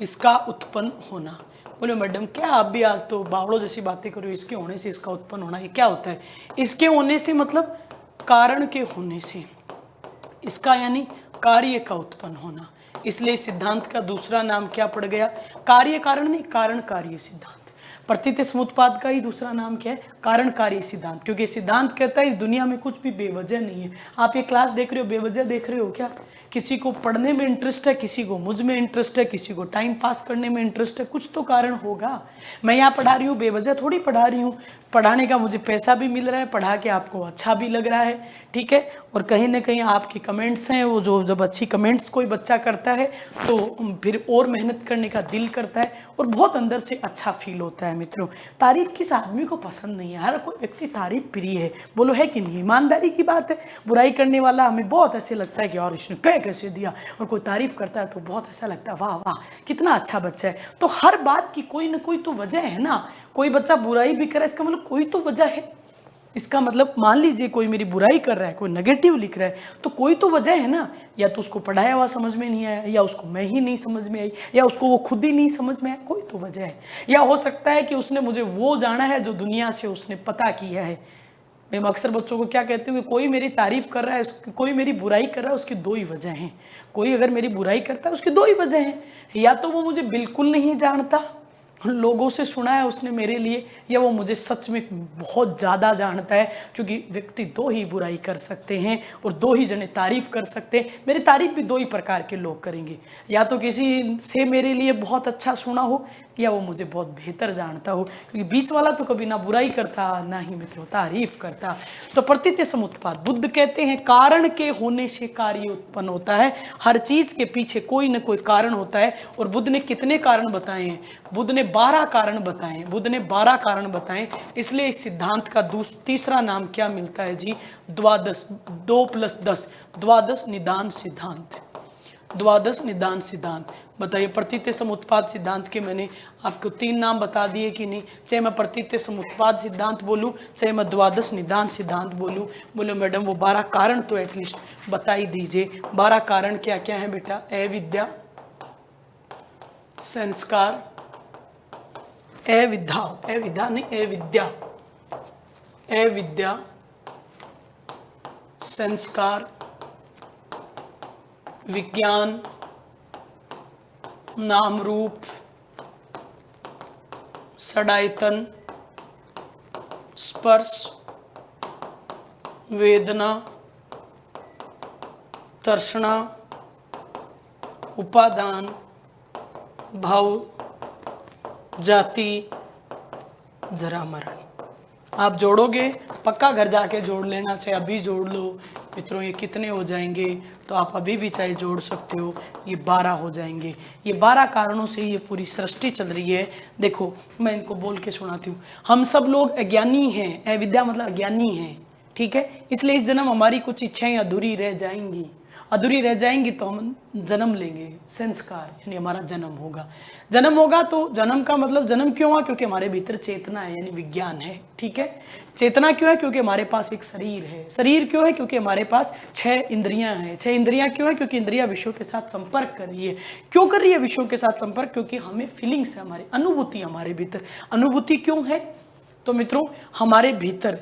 इसका उत्पन्न होना। बोले मैडम क्या आप भी आज तो बावड़ों जैसी बातें करो, इसके होने से इसका उत्पन्न होना, ये क्या होता है? इसके होने से मतलब कारण के होने से, इसका यानी कार्य का उत्पन्न होना। इसलिए सिद्धांत का दूसरा नाम क्या पड़ गया? कार्य कारण नहीं, कारण कार्य सिद्धांत। प्रतीत्य समुत्पाद का ही दूसरा नाम क्या है? कारण कार्य सिद्धांत। क्योंकि सिद्धांत कहता है इस दुनिया में कुछ भी बेवजह नहीं है। आप ये क्लास देख रहे हो, बेवजह देख रहे हो क्या? किसी को पढ़ने में इंटरेस्ट है, किसी को मुझ में इंटरेस्ट है, किसी को टाइम पास करने में इंटरेस्ट है, कुछ तो कारण होगा। मैं यहाँ पढ़ा रही हूँ बेवजह थोड़ी पढ़ा रही हूँ, पढ़ाने का मुझे पैसा भी मिल रहा है, पढ़ा के आपको अच्छा भी लग रहा है, ठीक है। और कहीं ना कहीं आपके कमेंट्स हैं वो जो जब अच्छी कमेंट्स कोई बच्चा करता है तो फिर और मेहनत करने का दिल करता है और बहुत अंदर से अच्छा फील होता है। मित्रों, तारीफ किस आदमी को पसंद नहीं है, हर कोई व्यक्ति तारीफ प्रिय है, बोलो है कि नहीं? ईमानदारी की बात है। बुराई करने वाला हमें बहुत ऐसे लगता है कि और इसने कैसे दिया, और कोई तारीफ करता है तो बहुत ऐसा लगता है वाह वाह कितना अच्छा बच्चा है। तो हर बात की कोई ना कोई तो वजह है ना। कोई बच्चा बुराई भी करे इसका मतलब कोई तो वजह है। इसका मतलब मान लीजिए कोई मेरी बुराई कर रहा है, कोई नेगेटिव लिख रहा है, तो कोई तो वजह है ना। या तो उसको पढ़ाया हुआ समझ में नहीं आया, या उसको मैं ही नहीं समझ में आई, या उसको वो खुद ही नहीं समझ में आया, कोई तो वजह है। या हो सकता है कि उसने मुझे वो जाना है जो दुनिया से उसने पता किया है। मैं अक्सर बच्चों को क्या कहती हूँ कि कोई मेरी तारीफ कर रहा है, कोई मेरी बुराई कर रहा है, उसकी दो ही वजह हैं। कोई अगर मेरी बुराई करता है उसकी दो ही वजह हैं, या तो वो मुझे बिल्कुल नहीं जानता, लोगों से सुना है उसने मेरे लिए, या वो मुझे सच में बहुत ज़्यादा जानता है। क्योंकि व्यक्ति दो ही बुराई कर सकते हैं और दो ही जने तारीफ कर सकते हैं। मेरी तारीफ भी दो ही प्रकार के लोग करेंगे, या तो किसी से मेरे लिए बहुत अच्छा सुना हो, या वो मुझे बहुत बेहतर जानता हो। क्योंकि बीच वाला तो कभी ना बुराई करता ना ही मित्रों तारीफ करता। तो प्रतीत्य समुत्पाद, बुद्ध कहते हैं कारण के होने से कार्य उत्पन्न होता है। हर चीज के पीछे कोई ना कोई कारण होता है। और बुद्ध ने कितने कारण बताए हैं? बुद्ध ने 12 कारण बताए हैं। बुद्ध ने 12 कारण बताए। इसलिए इस सिद्धांत का तीसरा नाम क्या मिलता है जी? द्वादश, 2+10, द्वादश निदान सिद्धांत। द्वादश निदान सिद्धांत। बताइए, प्रतीत्य समुत्पाद सिद्धांत के मैंने आपको 3 नाम बता दिए कि नहीं? चाहे मैं प्रतीत्य समुत्पाद सिद्धांत बोलूं, चाहे मैं द्वादश निदान सिद्धांत बोलूं। बोलो मैडम वो 12 कारण तो एटलीस्ट बता ही दीजिए। 12 कारण क्या क्या है बेटा? अविद्या, संस्कार, अविद्या नहीं अविद्या, अविद्या, संस्कार, विज्ञान, नाम रूप, षडायतन, स्पर्श, वेदना, तर्षणा, उपादान, भाव, जाति, जरा मरण। आप जोड़ोगे, पक्का घर जाके जोड़ लेना, चाहे अभी जोड़ लो मित्रों। ये कितने हो जाएंगे? तो आप अभी भी चाहे जोड़ सकते हो, ये 12 हो जाएंगे। ये 12 कारणों से ये पूरी सृष्टि चल रही है। देखो मैं इनको बोल के सुनाती हूँ। हम सब लोग अज्ञानी हैं, अविद्या मतलब अज्ञानी हैं, ठीक है। इसलिए इस जन्म हमारी कुछ इच्छाएं अधूरी रह जाएंगी। अधूरी रह जाएंगी तो हम जन्म लेंगे, संस्कार यानी हमारा जन्म होगा। जन्म होगा तो जन्म का मतलब जन्म क्यों हुआ? क्योंकि हमारे भीतर चेतना है यानी विज्ञान है, ठीक है। चेतना क्यों है? क्योंकि हमारे पास एक शरीर है। शरीर क्यों है? क्योंकि हमारे पास 6 इंद्रियां हैं। 6 इंद्रियां क्यों है? क्योंकि इंद्रियां विषयों के साथ संपर्क कर रही है। क्यों कर रही है विषयों के साथ संपर्क? क्योंकि हमें फीलिंग्स है, हमारी अनुभूति हमारे भीतर। अनुभूति क्यों है? तो मित्रों हमारे भीतर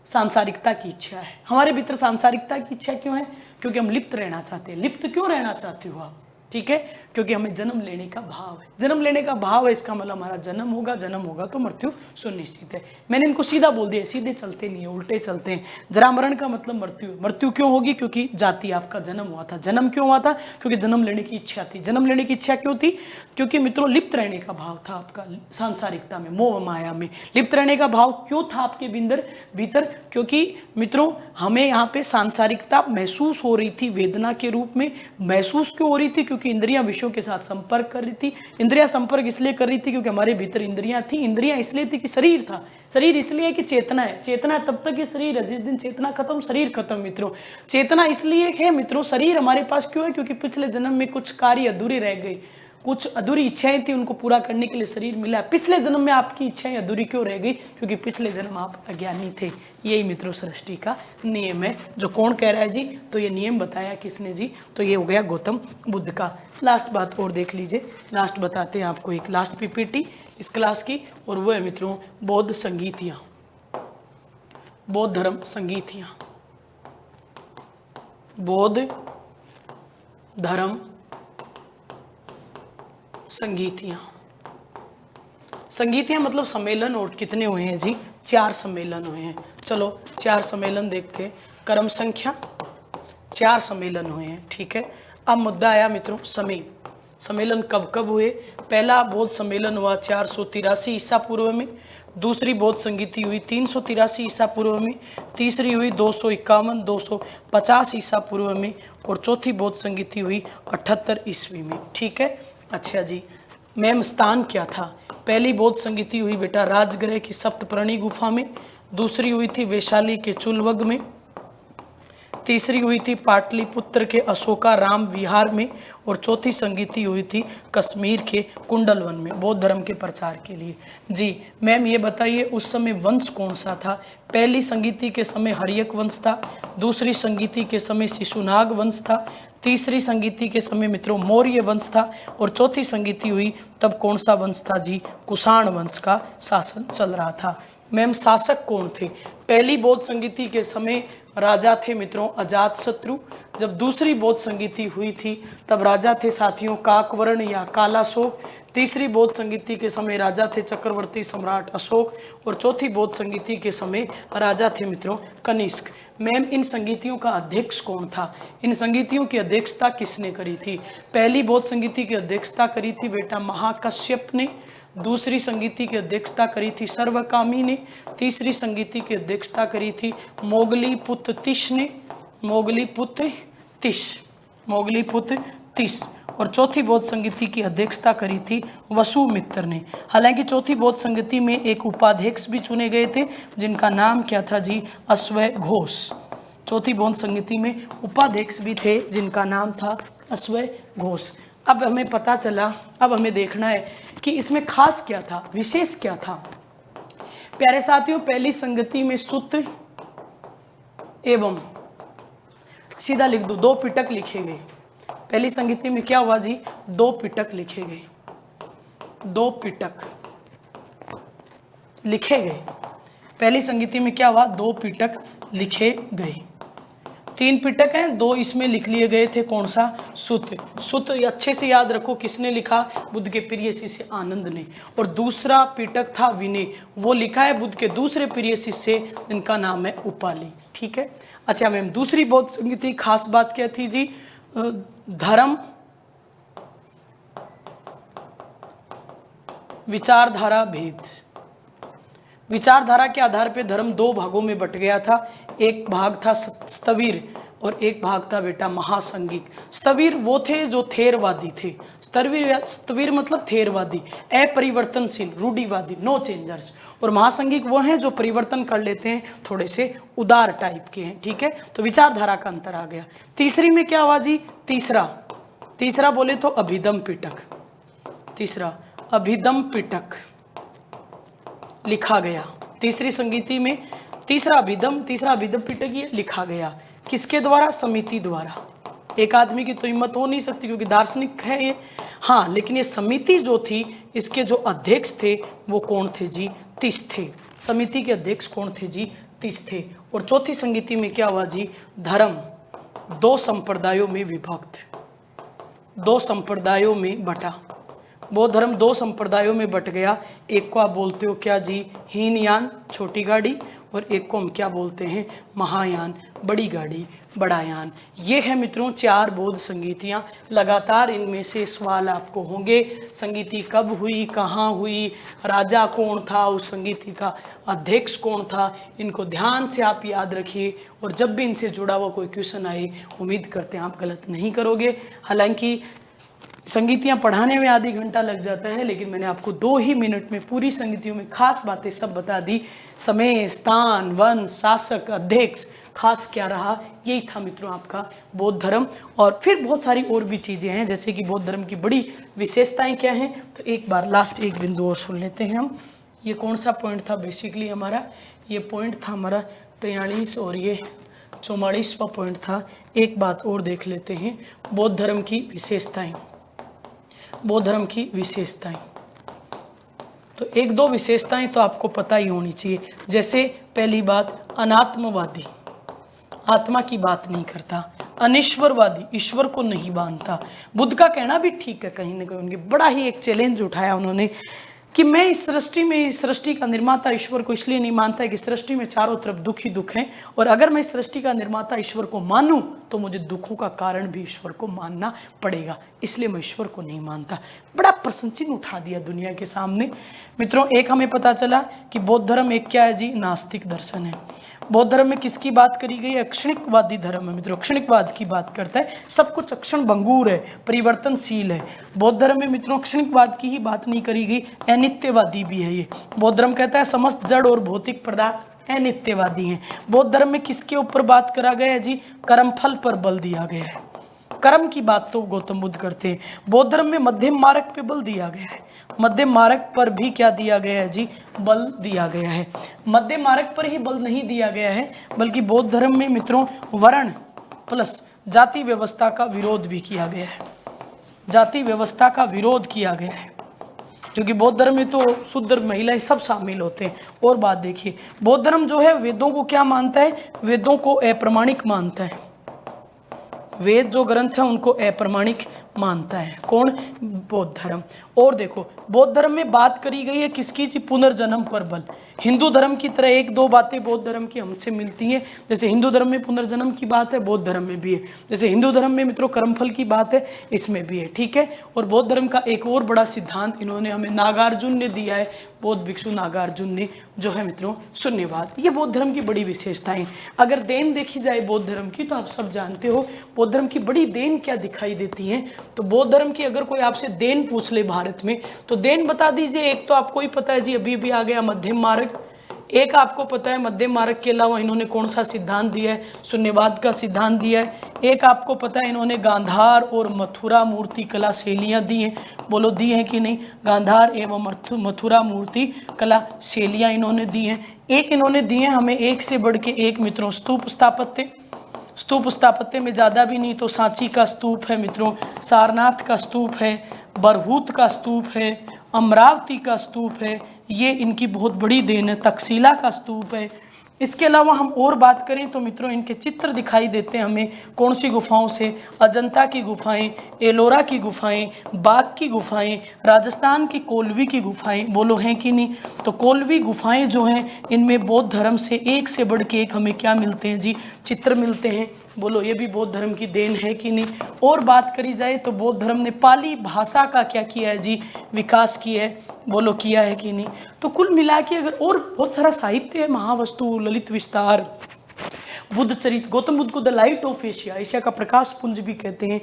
सांसारिकता की इच्छा है। हमारे भीतर सांसारिकता की इच्छा क्यों है? क्योंकि हम लिप्त रहना चाहते हैं। लिप्त क्यों रहना चाहते हो आप? ठीक है, क्योंकि हमें जन्म लेने का भाव है। जन्म लेने का भाव है, इसका मतलब हमारा जन्म होगा, जन्म होगा तो मृत्यु सुनिश्चित है। मैंने इनको सीधा बोल दिया, सीधे चलते नहीं है, उल्टे चलते हैं। जरा मरण का मतलब मृत्यु। मृत्यु क्यों होगी? क्योंकि जाति आपका जन्म हुआ था। जन्म क्यों हुआ था? क्योंकि जन्म लेने की इच्छा थी। जन्म लेने की इच्छा क्यों थी? क्योंकि मित्रों लिप्त रहने का भाव था आपका सांसारिकता में, मोह माया में। लिप्त रहने का भाव क्यों था आपके भीतर? क्योंकि मित्रों हमें यहाँ पे सांसारिकता महसूस हो रही थी वेदना के रूप में। महसूस क्यों हो रही थी? क्योंकि इंद्रियां विषयों के साथ संपर्क कर रही थी। इंद्रियां संपर्क इसलिए कर रही थी क्योंकि हमारे भीतर इंद्रियां थी। इंद्रियां इसलिए थी कि शरीर था। शरीर इसलिए कि चेतना है। चेतना तब तक ये शरीर है, जिस दिन चेतना खत्म शरीर खत्म। मित्रों चेतना इसलिए है मित्रों, शरीर हमारे पास क्यों है? क्योंकि पिछले जन्म में कुछ कार्य अधूरे रह गए, कुछ अधूरी इच्छाएं थी, उनको पूरा करने के लिए शरीर मिला। पिछले जन्म में आपकी इच्छाएं अधूरी क्यों रह गई? क्योंकि पिछले जन्म आप अज्ञानी थे। यही मित्रों सृष्टि का नियम है। जो कौन कह रहा है जी? तो ये नियम बताया किसने जी? तो ये हो गया गौतम बुद्ध का। लास्ट बात और देख लीजिए, लास्ट बताते हैं आपको, एक लास्ट पीपीटी इस क्लास की, और वो है मित्रों बौद्ध संगीतियाँ, बौद्ध धर्म संगीतियाँ, बौद्ध धर्म संगीतियाँ। संगीतियाँ मतलब सम्मेलन। और कितने हुए हैं जी? 4 सम्मेलन हुए हैं। चलो 4 सम्मेलन देखते हैं। कर्म संख्या 4 सम्मेलन हुए हैं, ठीक है। अब मुद्दा आया मित्रों समय। सम्मेलन कब कब हुए? पहला बौद्ध सम्मेलन हुआ 483 ईसा पूर्व में, दूसरी बौद्ध संगीति हुई 383 ईसा पूर्व में, तीसरी हुई 251 250 ईसा पूर्व में, और चौथी बौद्ध संगीति हुई 78 ईस्वी में। ठीक है, अच्छा जी। मैम स्थान क्या था? पहली बौद्ध संगीति हुई बेटा राजगृह की सप्तपर्णी गुफा में, दूसरी हुई थी वैशाली के चुलवग में, तीसरी हुई थी पाटलिपुत्र के अशोका राम विहार में, और चौथी संगीति हुई थी कश्मीर के कुंडलवन में बौद्ध धर्म के प्रचार के लिए। जी मैम ये बताइए उस समय वंश कौन सा था? पहली संगीति के समय हर्यक वंश था, दूसरी संगीति के समय शिशुनाग वंश था, तीसरी संगीति के समय मित्रों मौर्य वंश था, और चौथी संगीति हुई तब कौन सा वंश था जी? कुषाण वंश का शासन चल रहा था। मैम शासक कौन थे? पहली बौद्ध संगीति के समय राजा थे मित्रों अजातशत्रु। जब दूसरी बौद्ध संगीति हुई थी तब राजा थे साथियों काकवर्ण या कालाशोक। तीसरी बौद्ध संगीति के समय राजा थे चक्रवर्ती सम्राट अशोक, और चौथी बौद्ध संगीति के समय राजा थे मित्रों कनिष्क। मैम इन संगीतियों का अध्यक्ष कौन था? इन संगीतियों की अध्यक्षता किसने करी थी? पहली बौद्ध संगीति की अध्यक्षता करी थी बेटा महाकश्यप ने, दूसरी संगीति की अध्यक्षता करी थी सर्वकामी ने, तीसरी संगीति की अध्यक्षता करी थी मोगलीपुत्र तिश ने, मोगलीपुत्र तिश, और चौथी बौद्ध संगीति की अध्यक्षता करी थी वसुमित्र ने। हालांकि चौथी बौद्ध संगीति में एक उपाध्यक्ष भी चुने गए थे जिनका नाम क्या था जी? अश्वय घोष। चौथी बौद्ध संगीति में उपाध्यक्ष भी थे जिनका नाम था अश्वय घोष। अब हमें पता चला, अब हमें देखना है कि इसमें खास क्या था, विशेष क्या था। प्यारे साथियों पहली संगति में सूत्र एवं सीधा लिख दो 2 पिटक लिखे गए। पहली संगीति में क्या हुआ जी? 2 पिटक लिखे गए, 2 पिटक लिखे गए। पहली संगीति में क्या हुआ? 2 पिटक लिखे गए। 3 पिटक हैं, 2 इसमें लिख लिए गए थे। कौन सा? सूत्र। सूत्र अच्छे से याद रखो किसने लिखा? बुद्ध के प्रिय शिष्य आनंद ने। और दूसरा पिटक था विनय, वो लिखा है बुद्ध के दूसरे प्रिय शिष्य जिनका नाम है उपाली। ठीक है, अच्छा मैम दूसरी बौद्ध संगीति खास बात क्या थी जी? धर्म विचारधारा भेद। विचारधारा के आधार पर धर्म 2 भागों में बट गया था। एक भाग था स्थविर और एक भाग था बेटा महासंगिक। स्थविर वो थे जो थेरवादी थे। स्थविर मतलब थेरवादी, अपरिवर्तनशील, रूढ़िवादी, नो चेंजर्स। और महासंगिक वो हैं जो परिवर्तन कर लेते हैं, थोड़े से उदार टाइप के हैं। ठीक है, तो विचारधारा का अंतर आ गया। तीसरी में क्या हुआ जी? तीसरा बोले तो अभिधम पिटक। तीसरा अभिधम पिटक लिखा गया तीसरी संगीति में। तीसरा अभिधम पिटक ये लिखा गया किसके द्वारा? समिति द्वारा। एक आदमी की तो हिम्मत हो नहीं सकती क्योंकि दार्शनिक है ये। हाँ, लेकिन ये समिति जो थी इसके जो अध्यक्ष थे वो कौन थे जी? तिश थे। समिति के अध्यक्ष कौन थे जी? तिश थे। और चौथी संगीति में क्या हुआ जी? धर्म 2 संप्रदायों में विभक्त, 2 संप्रदायों में बटा। बौद्ध धर्म 2 संप्रदायों में बट गया। एक को आप बोलते हो क्या जी? हीनयान, छोटी गाड़ी, और एक को हम क्या बोलते हैं? महायान, बड़ी गाड़ी, बड़ा यान। ये है मित्रों 4 बौद्ध संगीतियाँ। लगातार इनमें से सवाल आपको होंगे। संगीति कब हुई, कहाँ हुई, राजा कौन था, उस संगीति का अध्यक्ष कौन था, इनको ध्यान से आप याद रखिए। और जब भी इनसे जुड़ा हुआ कोई क्वेश्चन आए, उम्मीद करते हैं आप गलत नहीं करोगे। हालांकि संगीतियाँ पढ़ाने में आधी घंटा लग जाता है, लेकिन मैंने आपको 2 ही मिनट में पूरी संगीतियों में खास बातें सब बता दी। समय, स्थान, वंश, शासक, अध्यक्ष, खास क्या रहा, यही था मित्रों आपका बौद्ध धर्म। और फिर बहुत सारी और भी चीज़ें हैं, जैसे कि बौद्ध धर्म की बड़ी विशेषताएं क्या हैं। तो एक बार लास्ट एक बिंदु और सुन लेते हैं हम। ये कौन सा पॉइंट था? बेसिकली हमारा ये पॉइंट था हमारा 43 और ये 44वां पॉइंट था। एक बात और देख लेते हैं, बौद्ध धर्म की विशेषताएं। बौद्ध धर्म की विशेषताएं तो 1-2 विशेषताएं तो आपको पता ही होनी चाहिए। जैसे पहली बात, अनात्मवादी, आत्मा की बात नहीं करता। अनिश्वरवादी, ईश्वर को नहीं मानता। बुद्ध का कहना भी ठीक है, कहीं ना कहीं उनके बड़ा ही एक चैलेंज उठाया उन्होंने कि मैं इस सृष्टि का निर्माता ईश्वर को इसलिए नहीं मानता है कि सृष्टि में चारों तरफ दुख ही दुख हैं, और अगर मैं इस सृष्टि का निर्माता ईश्वर को मानूं तो मुझे दुखों का कारण भी ईश्वर को मानना पड़ेगा, इसलिए मैं ईश्वर को नहीं मानता। बड़ा प्रश्न चिन्ह उठा दिया दुनिया के सामने। मित्रों, एक हमें पता चला कि बौद्ध धर्म एक क्या है जी, नास्तिक दर्शन है। बौद्ध धर्म में किसकी बात करी गई है? क्षणिकवादी धर्म है मित्रों, क्षणिकवाद की बात करता है, सब कुछ अक्षण भंगूर है, परिवर्तनशील है। बौद्ध धर्म में मित्रों क्षणिकवाद की ही बात नहीं करी गई, अनित्यवादी भी है ये। बौद्ध धर्म कहता है समस्त जड़ और भौतिक पदार्थ अनित्यवादी हैं। बौद्ध धर्म में किसके ऊपर बात करा गया है जी? कर्मफल पर बल दिया गया है, कर्म की बात तो गौतम बुद्ध करते हैं। बौद्ध धर्म में मध्यम मार्ग पे बल दिया गया है, मध्य मार्ग पर भी क्या दिया गया है जी? बल दिया गया है। मध्य मार्ग पर ही बल नहीं दिया गया है, बल्कि बौद्ध धर्म में मित्रों वर्ण प्लस जाति व्यवस्था का विरोध भी किया गया है, जाति व्यवस्था का विरोध किया गया है, क्योंकि बौद्ध धर्म में तो शूद्र महिलाएं सब शामिल होते हैं। और बात देखिए, बौद्ध धर्म जो है वेदों को क्या मानता है? वेदों को अप्रमाणिक मानता है, वेद जो ग्रंथ है उनको अप्रमाणिक मानता है। कौन? बौद्ध धर्म। और देखो, बौद्ध धर्म में बात करी गई है किसकी जी? पुनर्जन्म पर बल। हिंदू धर्म की तरह एक दो बातें बौद्ध धर्म की हमसे मिलती हैं, जैसे हिंदू धर्म में पुनर्जन्म की बात है, बौद्ध धर्म में भी है। जैसे हिंदू धर्म में मित्रों कर्मफल की बात है, इसमें भी है, ठीक है। और बौद्ध धर्म का एक और बड़ा सिद्धांत इन्होंने हमें नागार्जुन ने दिया है, बौद्ध भिक्षु नागार्जुन ने, जो है मित्रों शून्यवाद। ये बौद्ध धर्म की बड़ी विशेषताएं। अगर देन देखी जाए बौद्ध धर्म की, तो आप सब जानते हो बौद्ध धर्म की बड़ी देन क्या दिखाई देती है। तो बौद्ध धर्म की अगर कोई आपसे देन पूछ ले भारत में, तो देन बता दीजिए। एक तो आपको ही पता है जी, अभी भी आ गया मध्यम मार्ग। एक आपको पता है मध्यम मार्ग के अलावा इन्होंने कौन सा सिद्धांत दिया है? शून्यवाद का सिद्धांत दिया है। एक आपको पता है इन्होंने गांधार और मथुरा मूर्ति कला शैलियाँ दी हैं, बोलो दी हैं कि नहीं? गांधार एवं मथुरा मूर्ति कला शैलियाँ इन्होंने दी हैं। एक इन्होंने दी है हमें एक से बढ़ के एक मित्रों स्तूप स्थापत्य। स्तूप स्थापत्य में ज़्यादा भी नहीं तो सांची का स्तूप है मित्रों, सारनाथ का स्तूप है, बरहूत का स्तूप है, अमरावती का स्तूप है, ये इनकी बहुत बड़ी देन है। तक्षशिला का स्तूप है। इसके अलावा हम और बात करें तो मित्रों इनके चित्र दिखाई देते हैं हमें कौन सी गुफाओं से? अजंता की गुफाएं, एलोरा की गुफाएं, बाघ की गुफाएं, राजस्थान की कोलवी की गुफाएं, बोलो हैं कि नहीं? तो कोलवी गुफाएं जो हैं इनमें बौद्ध धर्म से एक से बढ़ के एक हमें क्या मिलते हैं जी? चित्र मिलते हैं। बोलो ये भी बौद्ध धर्म की देन है कि नहीं? और बात करी जाए तो बौद्ध धर्म ने पाली भाषा का क्या किया है जी? विकास किया है, बोलो किया है कि नहीं? तो कुल मिला के अगर और बहुत सारा साहित्य है, महावस्तु, ललित विस्तार, बुद्ध चरित, गौतम बुद्ध को the light of Asia, Asia का प्रकाश पुंज भी कहते हैं।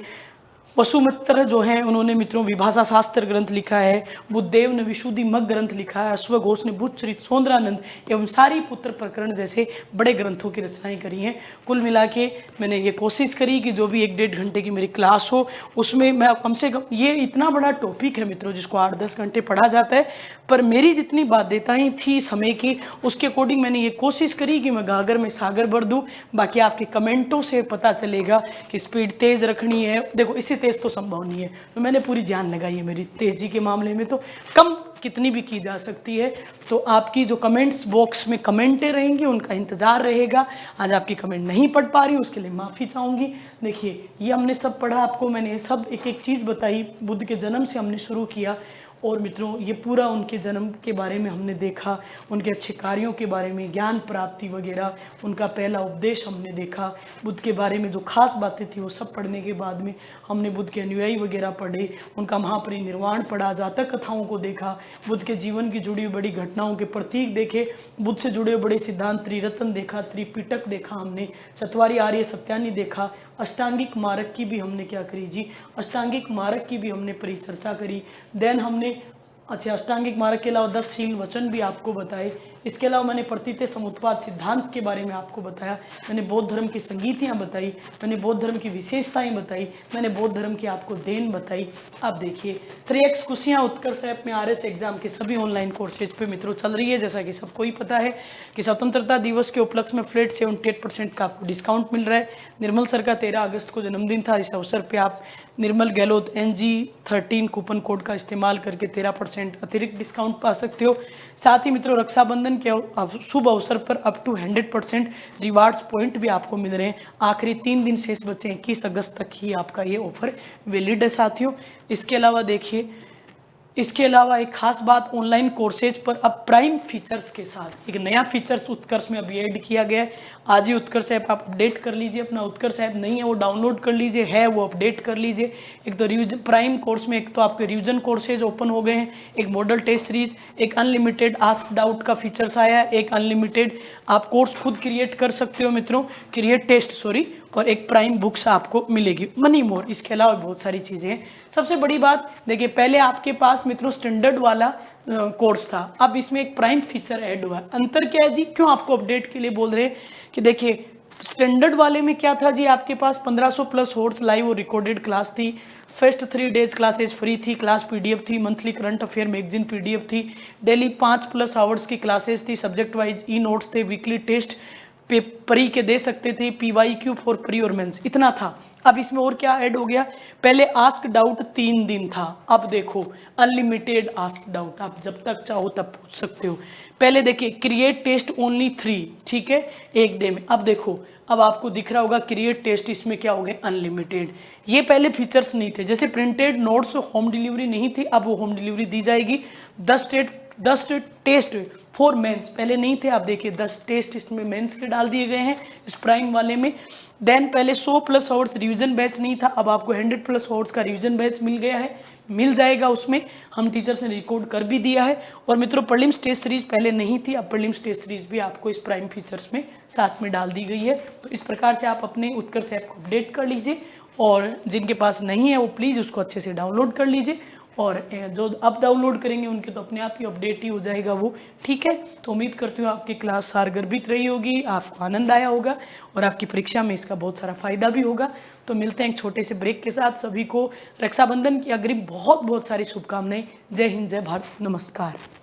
वसुमित्र जो हैं उन्होंने मित्रों विभाषा शास्त्र ग्रंथ लिखा है। बुद्धदेव ने विशुद्धि मग ग्रंथ लिखा है। अश्वघोष ने बुद्ध चरित, सौंदरानंद एवं सारी पुत्र प्रकरण जैसे बड़े ग्रंथों की रचनाएं करी हैं। कुल मिला के मैंने ये कोशिश करी कि जो भी 1-1.5 घंटे की मेरी क्लास हो उसमें मैं कम से कम, ये इतना बड़ा टॉपिक है मित्रों जिसको 8-10 घंटे पढ़ा जाता है, पर मेरी जितनी बाध्यताएँ थी समय की उसके अकॉर्डिंग मैंने ये कोशिश करी कि मैं गागर में सागर भर दूँ। बाकी आपके कमेंटों से पता चलेगा कि स्पीड तेज़ रखनी है। देखो इससे तेज़ तो संभव नहीं है, तो मैंने पूरी जान लगाई है मेरी तेजी के मामले में, तो कम कितनी भी की जा सकती है। तो आपकी जो कमेंट्स बॉक्स में कमेंटें रहेंगी उनका इंतजार रहेगा। आज आपकी कमेंट नहीं पढ़ पा रही हूँ उसके लिए माफ़ी चाहूँगी। देखिए ये हमने सब पढ़ा, आपको मैंने सब एक एक चीज़ बताई। बुद्ध के जन्म से हमने शुरू किया और मित्रों ये पूरा उनके जन्म के बारे में हमने देखा, उनके अच्छे कार्यों के बारे में, ज्ञान प्राप्ति वगैरह, उनका पहला उपदेश हमने देखा। बुद्ध के बारे में जो खास बातें थी वो सब पढ़ने के बाद में हमने बुद्ध के अनुयायी वगैरह पढ़े, उनका महापरिनिर्वाण पढ़ा, जातक कथाओं को देखा, बुद्ध के जीवन की जुड़ी हुई बड़ी घटनाओं के प्रतीक देखे, बुद्ध से जुड़े हुए बड़े सिद्धांत त्रिरत्न देखा, त्रिपिटक देखा हमने, चतवारी आर्य सत्यानी देखा, अष्टांगिक मार्ग की भी हमने क्या करी जी? अष्टांगिक मार्ग की भी हमने परिचर्चा करी। देन हमने अष्टांगिक मार्ग के अलावा 10 शील वचन भी आपको बताए। इसके अलावा मैंने प्रतीत समुत्पाद सिद्धांत के बारे में आपको बताया। मैंने बौद्ध धर्म की संगीतियाँ बताई, मैंने बौद्ध धर्म की विशेषताएं बताई, मैंने बौद्ध धर्म की आपको देन बताई। अब देखिए 3x खुशियाँ उत्कर्ष ऐप में RS एग्जाम के सभी ऑनलाइन कोर्सेज पे मित्रों चल रही है। जैसा कि सबको ही पता है कि स्वतंत्रता दिवस के उपलक्ष्य में फ्लैट 78% का आपको डिस्काउंट मिल रहा है। निर्मल सर का 13 अगस्त को जन्मदिन था। इस अवसर पर आप निर्मल गहलोत NG13 कूपन कोड का इस्तेमाल करके 13% अतिरिक्त डिस्काउंट पा सकते हो। साथ ही मित्रों रक्षाबंधन के शुभ अवसर पर अप टू 100% रिवार्ड्स पॉइंट भी आपको मिल रहे हैं। आखिरी 3 दिन शेष बचे, 21 अगस्त तक ही आपका ये ऑफर वैलिड है साथियों। इसके अलावा देखिए इसके अलावा एक खास बात ऑनलाइन कोर्सेज पर अब प्राइम फीचर्स के साथ एक नया फीचर्स उत्कर्ष में अभी ऐड किया गया है। आज ही उत्कर्ष ऐप आप अपडेट कर लीजिए अपना। उत्कर्ष ऐप नहीं है वो डाउनलोड कर लीजिए, है वो अपडेट कर लीजिए। एक तो रिविजन प्राइम कोर्स में एक तो आपके रिविजन कोर्सेज ओपन हो गए हैं, एक मॉडल टेस्ट सीरीज, एक अनलिमिटेड आस्क डाउट का फीचर्स आया है, एक अनलिमिटेड आप कोर्स खुद क्रिएट कर सकते हो मित्रों, क्रिएट टेस्ट सॉरी, और एक प्राइम बुक्स आपको मिलेगी, मनी मोर। इसके अलावा बहुत सारी चीज़ें हैं। सबसे बड़ी बात देखिए, पहले आपके पास मित्रों स्टैंडर्ड वाला कोर्स था, अब इसमें एक प्राइम फीचर ऐड हुआ है। अंतर क्या है जी, क्यों आपको अपडेट के लिए बोल रहे हैं कि देखिए स्टैंडर्ड वाले में क्या था जी, आपके पास 1500 प्लस होर्स लाइव और रिकॉर्डेड क्लास थी, फर्स्ट 3 डेज क्लासेज फ्री थी, क्लास पीडीएफ थी, monthly current affair magazine PDF थी, डेली 5+ आवर्स की क्लासेस थी, सब्जेक्ट वाइज ई नोट्स थे, वीकली टेस्ट प्री के दे सकते थे, PYQ फॉर प्री और मेंस, इतना था। अब इसमें और क्या ऐड हो गया, पहले आस्क डाउट 3 दिन था, अब देखो अनलिमिटेड आस्क डाउट, आप जब तक चाहो तब पूछ सकते हो। पहले देखिए क्रिएट टेस्ट ओनली 3, ठीक है, एक डे में। अब देखो, अब आपको दिख रहा होगा क्रिएट टेस्ट, इसमें क्या हो गए अनलिमिटेड। ये पहले फीचर्स नहीं थे, जैसे प्रिंटेड नोट्स होम डिलीवरी नहीं थी, अब वो होम डिलीवरी दी जाएगी। 10 टेस्ट फॉर मेंस पहले नहीं थे, आप देखिए 10 टेस्ट इसमें मेंस के डाल दिए गए हैं इस प्राइम वाले में। देन पहले 100+ आवर्स रिवीजन बैच नहीं था, अब आपको 100+ आवर्स का रिवीजन बैच मिल गया है, मिल जाएगा। उसमें हम टीचर्स ने रिकॉर्ड कर भी दिया है। और मित्रों प्रीलिम्स टेस्ट सीरीज पहले नहीं थी, अब प्रीलिम्स टेस्ट सीरीज भी आपको इस प्राइम फीचर्स में साथ में डाल दी गई है। तो इस प्रकार से आप अपने उत्कर्ष ऐप को अपडेट कर लीजिए, और जिनके पास नहीं है वो प्लीज़ उसको अच्छे से डाउनलोड कर लीजिए, और जो अब डाउनलोड करेंगे उनके तो अपने आप ही अपडेट ही हो जाएगा वो, ठीक है। तो उम्मीद करती हूँ आपकी क्लास सारगर्भित रही होगी, आपको आनंद आया होगा, और आपकी परीक्षा में इसका बहुत सारा फायदा भी होगा। तो मिलते हैं एक छोटे से ब्रेक के साथ। सभी को रक्षाबंधन की अग्रिम बहुत बहुत सारी शुभकामनाएं। जय हिंद, जय भारत, नमस्कार।